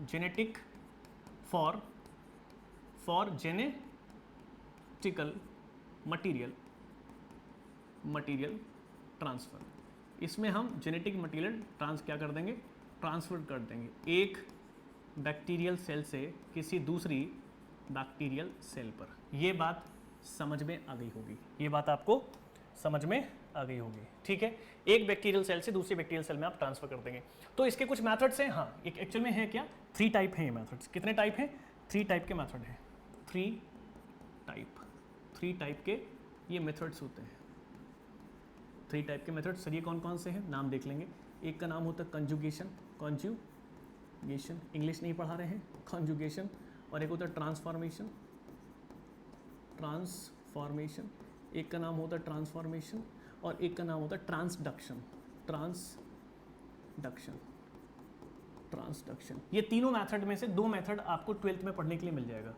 genetic for genetical material transfer. इसमें हम जेनेटिक मटेरियल ट्रांसफर कर देंगे एक बैक्टीरियल सेल से किसी दूसरी बैक्टीरियल सेल पर। यह बात समझ में आ गई होगी, ये बात आपको समझ में आ गई होगी, ठीक है। एक बैक्टीरियल सेल से दूसरे बैक्टीरियल सेल में आप ट्रांसफर कर देंगे। तो इसके कुछ मेथड्स हैं, हाँ, एक एक्चुअल में है क्या, 3 टाइप हैं ये मेथड्स। कितने टाइप हैं? 3 टाइप के मेथड हैं, 3 टाइप के ये मेथड्स होते हैं। 3 टाइप के मेथड्स सर ये कौन कौन से हैं, नाम देख लेंगे। एक का नाम होता है कंजुगेशन, इंग्लिश नहीं पढ़ा रहे हैं, कंजुगेशन। और एक होता है ट्रांसफॉर्मेशन, एक का नाम होता है ट्रांसफॉर्मेशन, और एक का नाम होता है ट्रांसडक्शन। ये तीनों मेथड में से 2 मेथड आपको 12th में पढ़ने के लिए मिल जाएगा,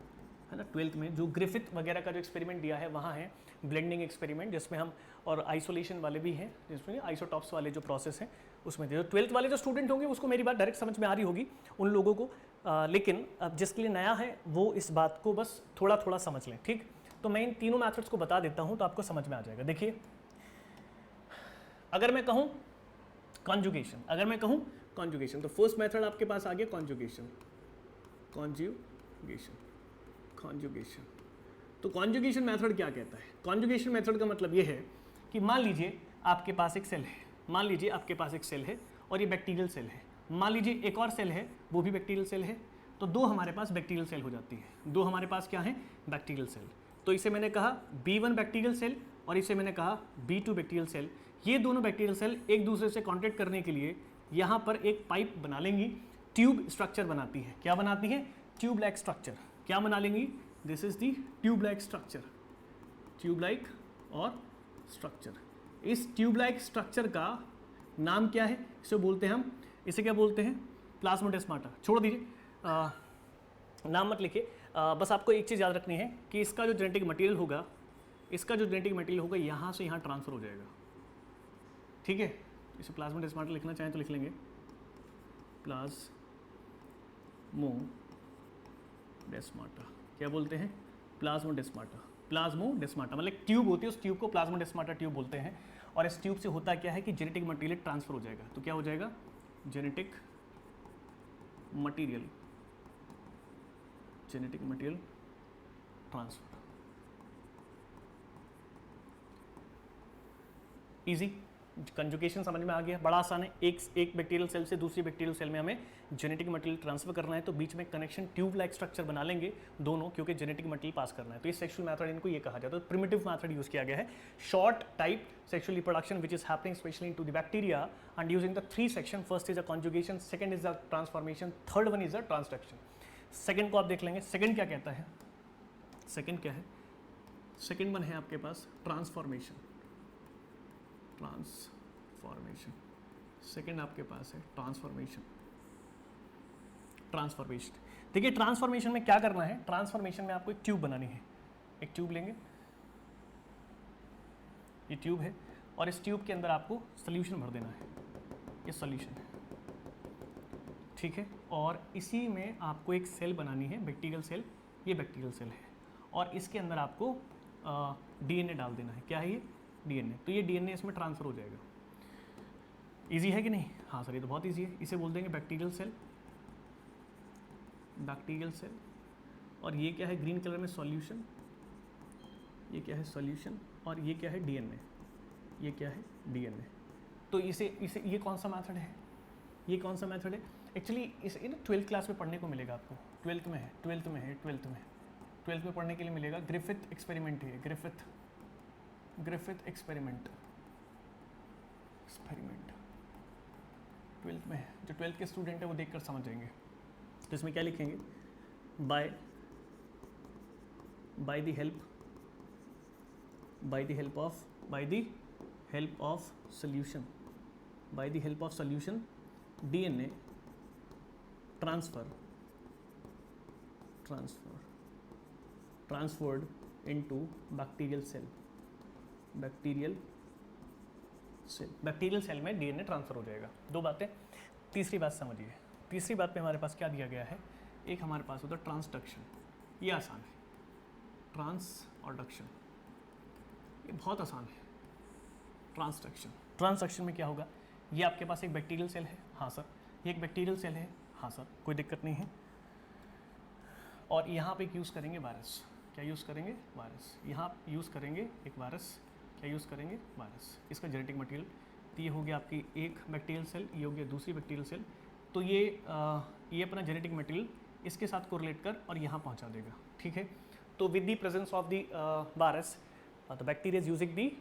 है ना। 12th में जो ग्रिफिथ वगैरह का जो एक्सपेरिमेंट दिया है वहाँ है ब्लेंडिंग एक्सपेरिमेंट, जिसमें हम, और आइसोलेशन वाले भी हैं, जिसमें आइसोटॉप्स वाले जो प्रोसेस हैं उसमें जो 12th वाले जो स्टूडेंट होंगे उसको मेरी बात डायरेक्ट समझ में आ रही होगी उन लोगों को, लेकिन अब जिसके लिए नया है वो इस बात को बस थोड़ा थोड़ा समझ लें, ठीक। तो मैं इन तीनों मैथड्स को बता देता हूँ तो आपको समझ में आ जाएगा। देखिए, अगर मैं कहूँ कॉन्जुगेशन, तो फर्स्ट मेथड आपके पास आ गया कॉन्जुगेशन। तो कॉन्जुगेशन मेथड क्या कहता है? कॉन्जुगेशन मेथड का मतलब ये है कि मान लीजिए आपके पास एक सेल है, और ये बैक्टीरियल सेल है। मान लीजिए एक और सेल है, वो भी बैक्टीरियल सेल है, तो 2 हमारे पास बैक्टीरियल सेल हो जाती है। 2 हमारे पास क्या है? Bacterial cell. तो इसे मैंने कहा B1 बैक्टीरियल सेल और इसे मैंने कहा B2 बैक्टीरियल सेल। ये दोनों बैक्टीरियल सेल एक दूसरे से कॉन्टैक्ट करने के लिए यहाँ पर एक पाइप बना लेंगी, ट्यूब स्ट्रक्चर बनाती है। क्या बनाती है? Tube like structure. क्या बना लेंगी? This is the tube like structure, इस ट्यूब लाइक स्ट्रक्चर का नाम क्या है? इसे बोलते हैं हम, इसे क्या बोलते हैं? प्लाज्मोडेस्माटा। छोड़ दीजिए, नाम मत लिखिए, बस आपको एक चीज़ याद रखनी है कि इसका जो जेनेटिक मटेरियल होगा, यहाँ से यहाँ ट्रांसफर हो जाएगा, ठीक है। इसे प्लाज्मोडेस्माटा लिखना चाहें तो लिख लेंगे, प्लाज्मोडेस्माटा। क्या बोलते हैं? प्लाज्मोडेस्माटा मतलब एक ट्यूब होती है, उस ट्यूब को प्लाज्मोडेस्माटा ट्यूब बोलते हैं। और इस ट्यूब से होता क्या है कि जेनेटिक मटेरियल ट्रांसफर हो जाएगा। तो क्या हो जाएगा? Genetic material transfer. Easy, conjugation समझ में आ गया, बड़ा आसान है। एक बैक्टीरियल सेल से दूसरी बैक्टीरियल सेल में हमें जेनेटिक मटेरियल ट्रांसफर करना है, तो बीच में कनेक्शन ट्यूब लाइक स्ट्रक्चर बना लेंगे दोनों, क्योंकि जेनेटिक मटेरियल पास करना है। तो ये सेक्सुअल मेथड, इनको ये कहा जाता है। तो प्रिमिटिव मेथड यूज किया गया है, short type sexual reproduction which is happening specially into the bacteria and using the 3 section. First is a conjugation, second is a transformation, third one is a transduction. Second को आप देख लेंगे, second क्या कहता है? सेकंड क्या है? Second one है आपके पास ट्रांसफॉर्मेशन। सेकंड आपके पास है ट्रांसफॉर्मेशन। देखिए, ट्रांसफॉर्मेशन में क्या करना है? ट्रांसफॉर्मेशन में आपको एक ट्यूब बनानी है। एक ट्यूब लेंगे, ये ट्यूब है, और इस ट्यूब के अंदर आपको सोल्यूशन भर देना है। ये सोल्यूशन है, ठीक है। और इसी में आपको एक सेल बनानी है, बैक्टीरियल सेल। ये बैक्टीरियल सेल है, और इसके अंदर आपको DNA डाल देना है। क्या है ये? DNA। तो ये DNA इसमें ट्रांसफर हो जाएगा। इजी है कि नहीं? हाँ सर, ये तो बहुत इजी है। इसे बोल देंगे बैक्टीरियल सेल। और ये क्या है? ग्रीन कलर में सॉल्यूशन। ये क्या है? सॉल्यूशन। और ये क्या है? DNA। ये क्या है? DNA। तो इसे ये कौन सा मेथड है? एक्चुअली इसे ना 12th क्लास में पढ़ने को मिलेगा आपको। 12th में पढ़ने के लिए मिलेगा। ग्रिफिथ एक्सपेरिमेंट है, ग्रिफिथ एक्सपेरिमेंट 12th में है। जो 12th के स्टूडेंट है वो देखकर समझ जाएंगे। तो इसमें क्या लिखेंगे? By the help of solution DNA transferred into bacterial cell में DNA ट्रांसफर हो जाएगा। 2 बातें। तीसरी बात समझिए। तीसरी बात पे हमारे पास क्या दिया गया है? एक हमारे पास होता है ट्रांसडक्शन। ये आसान है, ट्रांसडक्शन ये बहुत आसान है। ट्रांसडक्शन में क्या होगा? ये आपके पास एक बैक्टीरियल सेल है, हाँ सर। ये एक बैक्टीरियल सेल है, हाँ सर, कोई दिक्कत नहीं है। और यहाँ पे यूज़ करेंगे वायरस। क्या यूज़ करेंगे? वायरस। यहाँ यूज़ करेंगे एक वायरस। क्या यूज़ करेंगे, वायरस। इसका जेनेटिक मटेरियल, तो ये हो गया आपकी एक बैक्टीरियल सेल, ये हो गया दूसरी बैक्टीरियल सेल। तो ये अपना जेनेटिक मटेरियल इसके साथ कोरिलेट कर और यहाँ पहुँचा देगा, ठीक है। तो with the presence of the virus the bacteria is using the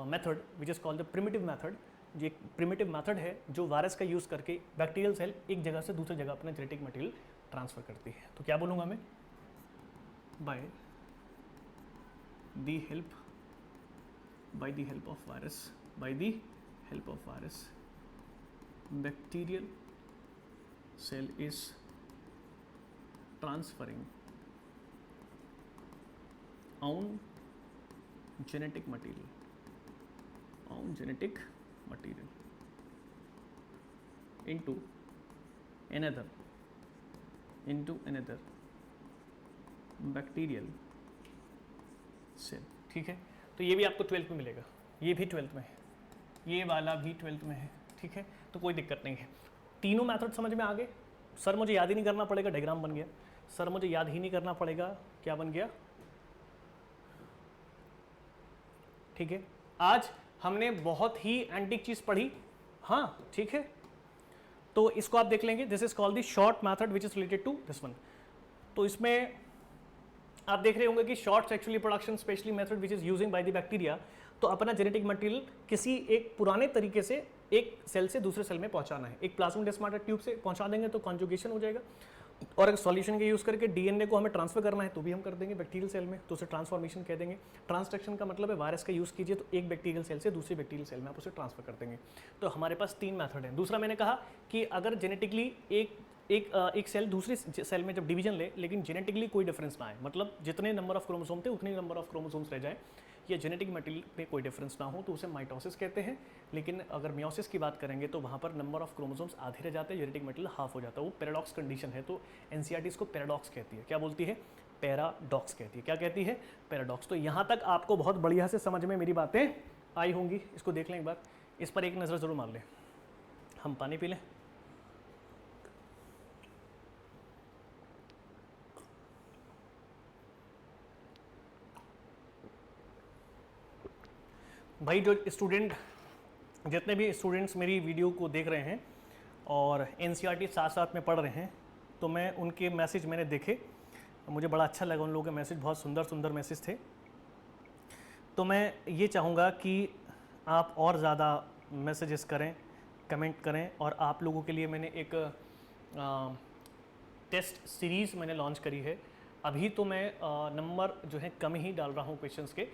method which is called the primitive method. जो एक प्रिमिटिव मेथड है जो वायरस का यूज़ करके बैक्टीरियल सेल एक जगह से दूसरी जगह अपना जेनेटिक मटेरियल ट्रांसफ़र करती है। तो क्या बोलूँगा मैं, by the help of virus, bacterial cell is transferring own genetic material into another bacterial cell, ठीक है। तो ये भी आपको 12th में मिलेगा, ये भी 12th में है, ये वाला भी 12th में है, ठीक है। तो कोई दिक्कत नहीं है। तीनों मेथड समझ में आ गए। सर मुझे याद ही नहीं करना पड़ेगा, डायग्राम बन गया। सर मुझे याद ही नहीं करना पड़ेगा, क्या बन गया, ठीक है। आज हमने बहुत ही एंटिक चीज पढ़ी, हाँ ठीक है। तो इसको आप देख लेंगे, this is called the short method which is related to this one. तो इसमें आप देख रहे होंगे कि short sexually production specially method which is using by the bacteria. तो अपना जेनेटिक मटेरियल किसी एक पुराने तरीके से एक सेल से दूसरे सेल में पहुंचाना है। एक प्लाज्मोडेस्माटा ट्यूब से पहुंचा देंगे तो कॉन्जुगेशन हो जाएगा, और एक सॉल्यूशन का यूज़ करके डीएनए को हमें ट्रांसफर करना है तो भी हम कर देंगे बैक्टीरियल सेल में, तो उसे ट्रांसफॉर्मेशन कह देंगे। ट्रांसडक्शन का मतलब है वायरस का यूज़ कीजिए तो एक बैक्टीरियल सेल से दूसरी बैक्टीरियल सेल में आप उसे ट्रांसफर कर देंगे। तो हमारे पास 3 मेथड हैं। दूसरा मैंने कहा कि अगर जेनेटिकली एक सेल दूसरी सेल में जब डिवीजन ले लेकिन जेनेटिकली कोई डिफरेंस ना आए, मतलब जितने नंबर ऑफ क्रोमोसोम थे उतने नंबर ऑफ क्रोमोसोम्स रह जाए, या जेनेटिक मटेरियल में कोई डिफरेंस ना हो, तो उसे माइटोसिस कहते हैं। लेकिन अगर मियोसिस की बात करेंगे तो वहाँ पर नंबर ऑफ क्रोमोसोम्स आधे रह जाते हैं, जेनेटिक मटेरियल हाफ हो जाता है। वो पैराडॉक्स कंडीशन है। तो एनसीईआरटी इसको पैराडॉक्स कहती है। क्या बोलती है, पैराडॉक्स कहती है। क्या कहती है, पैराडॉक्स। तो यहाँ तक आपको बहुत बढ़िया से समझ में मेरी बातें आई होंगी। इसको देख लें एक बार, इस पर एक नज़र ज़रूर मार लें। हम पानी पी लें। भाई जो स्टूडेंट, जितने भी स्टूडेंट्स मेरी वीडियो को देख रहे हैं और एनसीईआरटी साथ साथ में पढ़ रहे हैं, तो मैं उनके मैसेज मैंने देखे, मुझे बड़ा अच्छा लगा। उन लोगों के मैसेज बहुत सुंदर सुंदर मैसेज थे। तो मैं ये चाहूँगा कि आप और ज़्यादा मैसेजेस करें, कमेंट करें। और आप लोगों के लिए मैंने एक टेस्ट सीरीज़ मैंने लॉन्च करी है। अभी तो मैं नंबर जो है कम ही डाल रहा हूँ क्वेश्चंस के।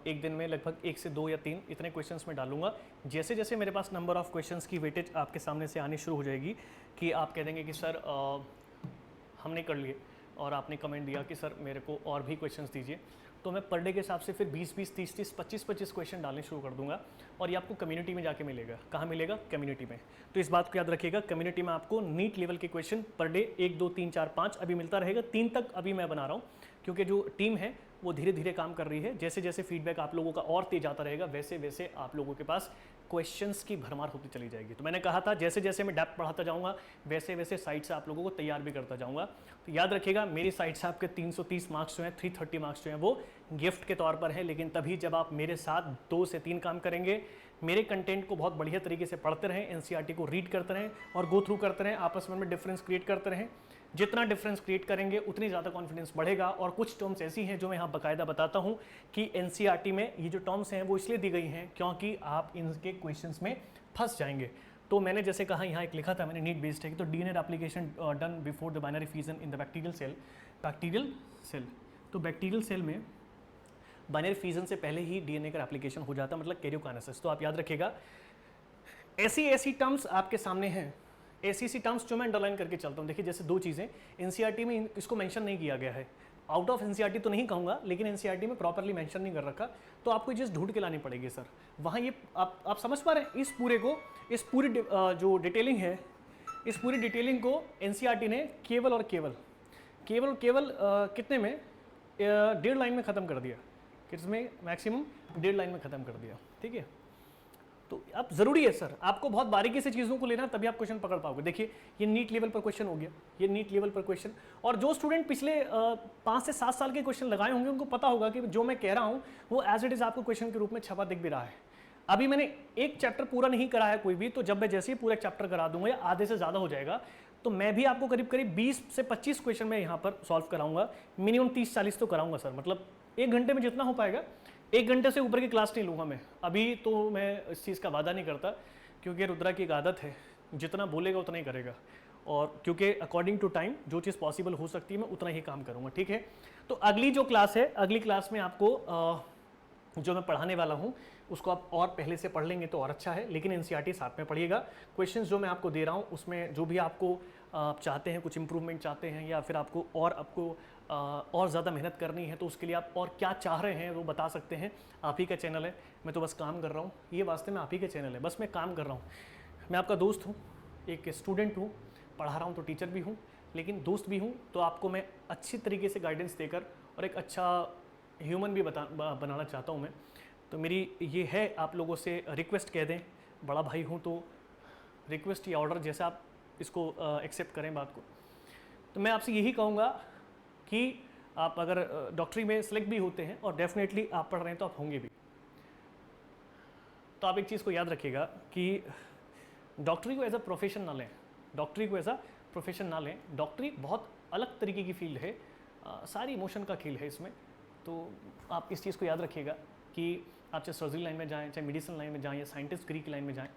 एक दिन में लगभग 1 से 2 या 3 इतने क्वेश्चंस में डालूंगा। जैसे जैसे मेरे पास नंबर ऑफ़ क्वेश्चंस की वेटेज आपके सामने से आनी शुरू हो जाएगी कि आप कह देंगे कि सर हमने कर लिए, और आपने कमेंट दिया कि सर मेरे को और भी क्वेश्चंस दीजिए, तो मैं पर डे के हिसाब से फिर 20-20, 30-30, 25-25 क्वेश्चन डालने शुरू कर दूंगा। और ये आपको कम्युनिटी में जाके मिलेगा। कहाँ मिलेगा, कम्युनिटी में। तो इस बात को याद रखिएगा, कम्युनिटी में आपको नीट लेवल के क्वेश्चन पर डे 1, 2, 3, 4, 5 अभी मिलता रहेगा। 3 तक अभी मैं बना रहा हूँ, क्योंकि जो टीम है वो धीरे धीरे काम कर रही है। जैसे जैसे फीडबैक आप लोगों का और तेज आता रहेगा, वैसे वैसे आप लोगों के पास क्वेश्चंस की भरमार होती चली जाएगी। तो मैंने कहा था जैसे जैसे मैं डेप्थ बढ़ाता जाऊंगा, वैसे वैसे साइट से आप लोगों को तैयार भी करता जाऊंगा। तो याद रखिएगा, मेरी साइट से आपके 330 मार्क्स जो हैं, 330 मार्क्स जो हैं वो गिफ्ट के तौर पर है। लेकिन तभी जब आप मेरे साथ 2 से 3 काम करेंगे, मेरे कंटेंट को बहुत बढ़िया तरीके से पढ़ते रहें, एनसीईआरटी को रीड करते रहें और गो थ्रू करते रहें, आपस में डिफरेंस क्रिएट करते रहें। जितना डिफरेंस क्रिएट करेंगे उतनी ज़्यादा कॉन्फिडेंस बढ़ेगा। और कुछ टर्म्स ऐसी हैं जो मैं यहाँ बाकायदा बताता हूँ कि एनसीईआरटी में ये जो टर्म्स हैं वो इसलिए दी गई हैं क्योंकि आप इनके क्वेश्चंस में फंस जाएंगे। तो मैंने जैसे कहा, यहाँ एक लिखा था मैंने, नीट बेस्ड है, तो DNA application done before the binary fusion in the bacterial cell. तो बैक्टीरियल सेल में बाइनरी फ्यूजन से पहले ही डीएनए का एप्लीकेशन हो जाता है, मतलब कैरियोकाइनेसिस। तो आप याद रखिएगा, ऐसी टर्म्स आपके सामने हैं, ऐसी टर्म्स जो मैं अंडरलाइन करके चलता हूँ। देखिए जैसे 2 चीज़ें एनसीईआरटी में इसको मेंशन नहीं किया गया है, आउट ऑफ एनसीईआरटी तो नहीं कहूँगा, लेकिन एनसीईआरटी में प्रॉपर्ली मेंशन नहीं कर रखा, तो आपको ये चीज़ ढूंढ के लानी पड़ेगी सर। वहाँ ये आप समझ पा रहे हैं, इस पूरी जो डिटेलिंग है, इस पूरी डिटेलिंग को एनसीईआरटी ने केवल और केवल कितने में, 1.5 लाइन में ख़त्म कर दिया। किसमें, मैक्सिमम 1.5 लाइन में ख़त्म कर दिया, ठीक है। तो अब जरूरी है सर आपको बहुत बारीकी से चीज़ों को लेना, तभी आप क्वेश्चन पकड़ पाओगे। देखिए ये नीट लेवल पर क्वेश्चन हो गया, ये नीट लेवल पर क्वेश्चन, और जो स्टूडेंट पिछले 5 से 7 साल के क्वेश्चन लगाए होंगे उनको पता होगा कि जो मैं कह रहा हूँ वो एज इट इज़ आपको क्वेश्चन के रूप में छपा दिख भी रहा है। अभी मैंने एक चैप्टर पूरा नहीं करा है कोई भी, तो जब मैं जैसे ही पूरा चैप्टर करा दूंगा या आधे से ज़्यादा हो जाएगा, तो मैं भी आपको करीब करीब 20 से 25 क्वेश्चन मैं यहाँ पर सॉल्व कराऊंगा, मिनिमम 30-40 तो कराऊंगा सर। मतलब 1 घंटे में जितना हो पाएगा, 1 घंटे से ऊपर की क्लास नहीं लूँगा मैं। अभी तो मैं इस चीज़ का वादा नहीं करता, क्योंकि रुद्रा की एक आदत है, जितना बोलेगा उतना ही करेगा, और क्योंकि अकॉर्डिंग टू टाइम जो चीज़ पॉसिबल हो सकती है मैं उतना ही काम करूँगा, ठीक है। तो अगली जो क्लास है, अगली क्लास में आपको जो मैं पढ़ाने वाला हूँ उसको आप और पहले से पढ़ लेंगे तो और अच्छा है, लेकिन एनसीईआरटी साथ में पढ़िएगा। क्वेश्चंस जो मैं आपको दे रहा हूँ उसमें जो भी आपको चाहते हैं, कुछ इंप्रूवमेंट चाहते हैं, या फिर आपको और ज़्यादा मेहनत करनी है, तो उसके लिए आप और क्या चाह रहे हैं वो बता सकते हैं। आप ही का चैनल है, मैं तो बस काम कर रहा हूँ, ये वास्तव में आप ही का चैनल है, बस मैं काम कर रहा हूँ। मैं आपका दोस्त हूँ, एक स्टूडेंट हूँ, पढ़ा रहा हूँ तो टीचर भी हूँ, लेकिन दोस्त भी हूँ। तो आपको मैं अच्छी तरीके से गाइडेंस देकर और एक अच्छा ह्यूमन भी बनाना चाहता हूँ मैं। तो मेरी ये है आप लोगों से रिक्वेस्ट, कह दें बड़ा भाई हूँ तो रिक्वेस्ट या ऑर्डर, जैसे आप इसको एक्सेप्ट करें बात को। तो मैं आपसे यही कहूँगा कि आप अगर डॉक्टरी में सेलेक्ट भी होते हैं और डेफिनेटली आप पढ़ रहे हैं तो आप होंगे भी, तो आप एक चीज़ को याद रखिएगा कि डॉक्टरी को एज अ प्रोफेशन ना लें, डॉक्टरी को एज अ प्रोफेशन ना लें। डॉक्टरी बहुत अलग तरीके की फील्ड है, सारी इमोशन का खेल है इसमें। तो आप इस चीज़ को याद रखिएगा कि आप चाहे सर्जरी लाइन में जाएं, चाहे मेडिसिन लाइन में जाएं, या साइंटिस्ट डिग्री की लाइन में जाएं,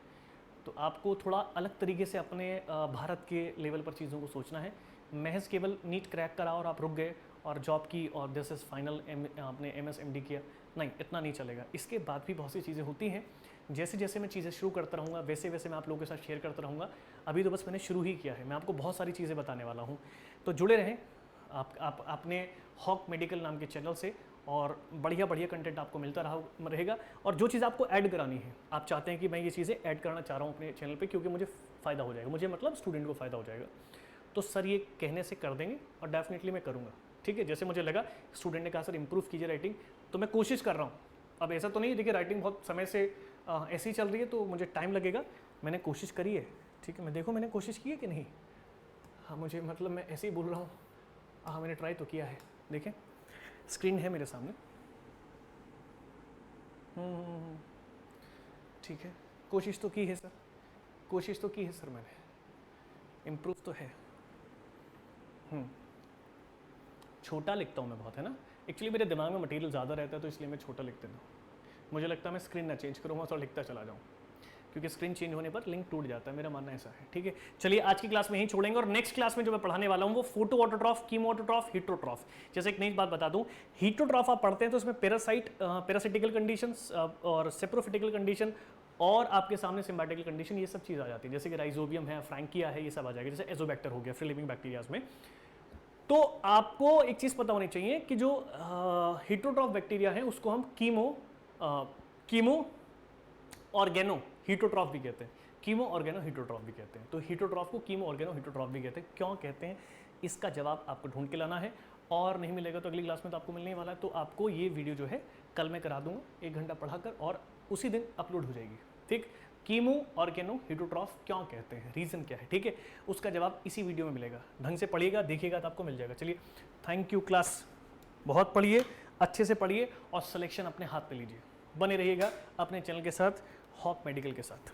तो आपको थोड़ा अलग तरीके से अपने भारत के लेवल पर चीज़ों को सोचना है। महज केवल नीट क्रैक करा और आप रुक गए और जॉब की और दिस इज़ फाइनल आपने MSMD किया, नहीं, इतना नहीं चलेगा। इसके बाद भी बहुत सी चीज़ें होती हैं। जैसे जैसे मैं चीज़ें शुरू करता रहूँगा वैसे वैसे मैं आप लोगों के साथ शेयर करता रहूँगा। अभी तो बस मैंने शुरू ही किया है, मैं आपको बहुत सारी चीज़ें बताने वाला हूँ। तो जुड़े रहें आप अपने हॉक मेडिकल नाम के चैनल से, और बढ़िया बढ़िया कंटेंट आपको मिलता रहेगा। और जो चीज़ आपको ऐड करानी है, आप चाहते हैं कि मैं ये चीज़ें ऐड करना चाह रहा हूँ अपने चैनल पे, क्योंकि मुझे फ़ायदा हो जाएगा, मुझे मतलब स्टूडेंट को फ़ायदा हो जाएगा, तो सर ये कहने से कर देंगे और डेफिनेटली मैं करूँगा, ठीक है। जैसे मुझे लगा स्टूडेंट ने कहा सर इम्प्रूव कीजिए राइटिंग, तो मैं कोशिश कर रहा हूँ। अब ऐसा तो नहीं, देखिए राइटिंग बहुत समय से ऐसी ही चल रही है, तो मुझे टाइम लगेगा। मैंने कोशिश करी है, ठीक है। मैं देखो मैंने कोशिश की है कि नहीं, हाँ मुझे मतलब मैं ऐसे ही बोल रहा हूँ, हाँ मैंने ट्राई तो किया है। देखें स्क्रीन है मेरे सामने, ठीक है। कोशिश तो की है सर, कोशिश तो की है सर मैंने, इम्प्रूव तो है। छोटा लिखता हूँ मैं बहुत, है ना। एक्चुअली मेरे दिमाग में मटेरियल ज़्यादा रहता है, तो इसलिए मैं छोटा लिख देता हूँ। मुझे लगता है मैं स्क्रीन ना चेंज करूँगा तो लिखता चला जाऊँ, क्योंकि स्क्रीन चेंज होने पर लिंक टूट जाता है, मेरा मानना ऐसा है, ठीक है। चलिए आज की क्लास में यहीं छोड़ेंगे, और नेक्स्ट क्लास में जो मैं पढ़ाने वाला हूँ वो फोटो ऑटोट्रॉफ, कीमो ऑटोट्रॉफ, हीटरोट्रॉफ। जैसे एक नई बात बता दूँ, हीटरोट्रॉफ आप पढ़ते हैं तो इसमें पैरासिटिकल कंडीशंस और सेप्रोफिटिकल कंडीशन, और आपके सामने सिम्बायोटिकल कंडीशन, ये सब चीज़ आ जाती है। जैसे कि राइजोबियम है, फ्रैंकिया है, ये सब आ जाएगा। जैसे एजोबैक्टर हो गया, फ्री लिविंग बैक्टीरियाज में। तो आपको एक चीज़ पता होनी चाहिए कि जो हीटरोट्रॉफ बैक्टीरिया है उसको हम कीमो ऑर्गेनो हीटोट्रॉफ भी कहते हैं, कीमो ऑर्गेनो हीटोट्रॉफ भी कहते हैं। तो हीटोट्रॉफ को कीमो ऑर्गेनो हीटोट्रॉफ भी कहते हैं। क्यों कहते हैं, इसका जवाब आपको ढूंढ के लाना है, और नहीं मिलेगा तो अगली क्लास में तो आपको मिलने वाला है। तो आपको ये वीडियो जो है कल मैं करा दूंगा, 1 घंटा पढ़ाकर, और उसी दिन अपलोड हो जाएगी, ठीक। कीमो ऑर्गेनो हीटोट्रॉफ क्यों कहते हैं, रीज़न क्या है, ठीक है, उसका जवाब इसी वीडियो में मिलेगा। ढंग से पढ़िएगा, देखिएगा तो आपको मिल जाएगा। चलिए थैंक यू क्लास, बहुत पढ़िए, अच्छे से पढ़िए, और सिलेक्शन अपने हाथ पे लीजिए। बने रहिएगा अपने चैनल के साथ, हॉक मेडिकल के साथ।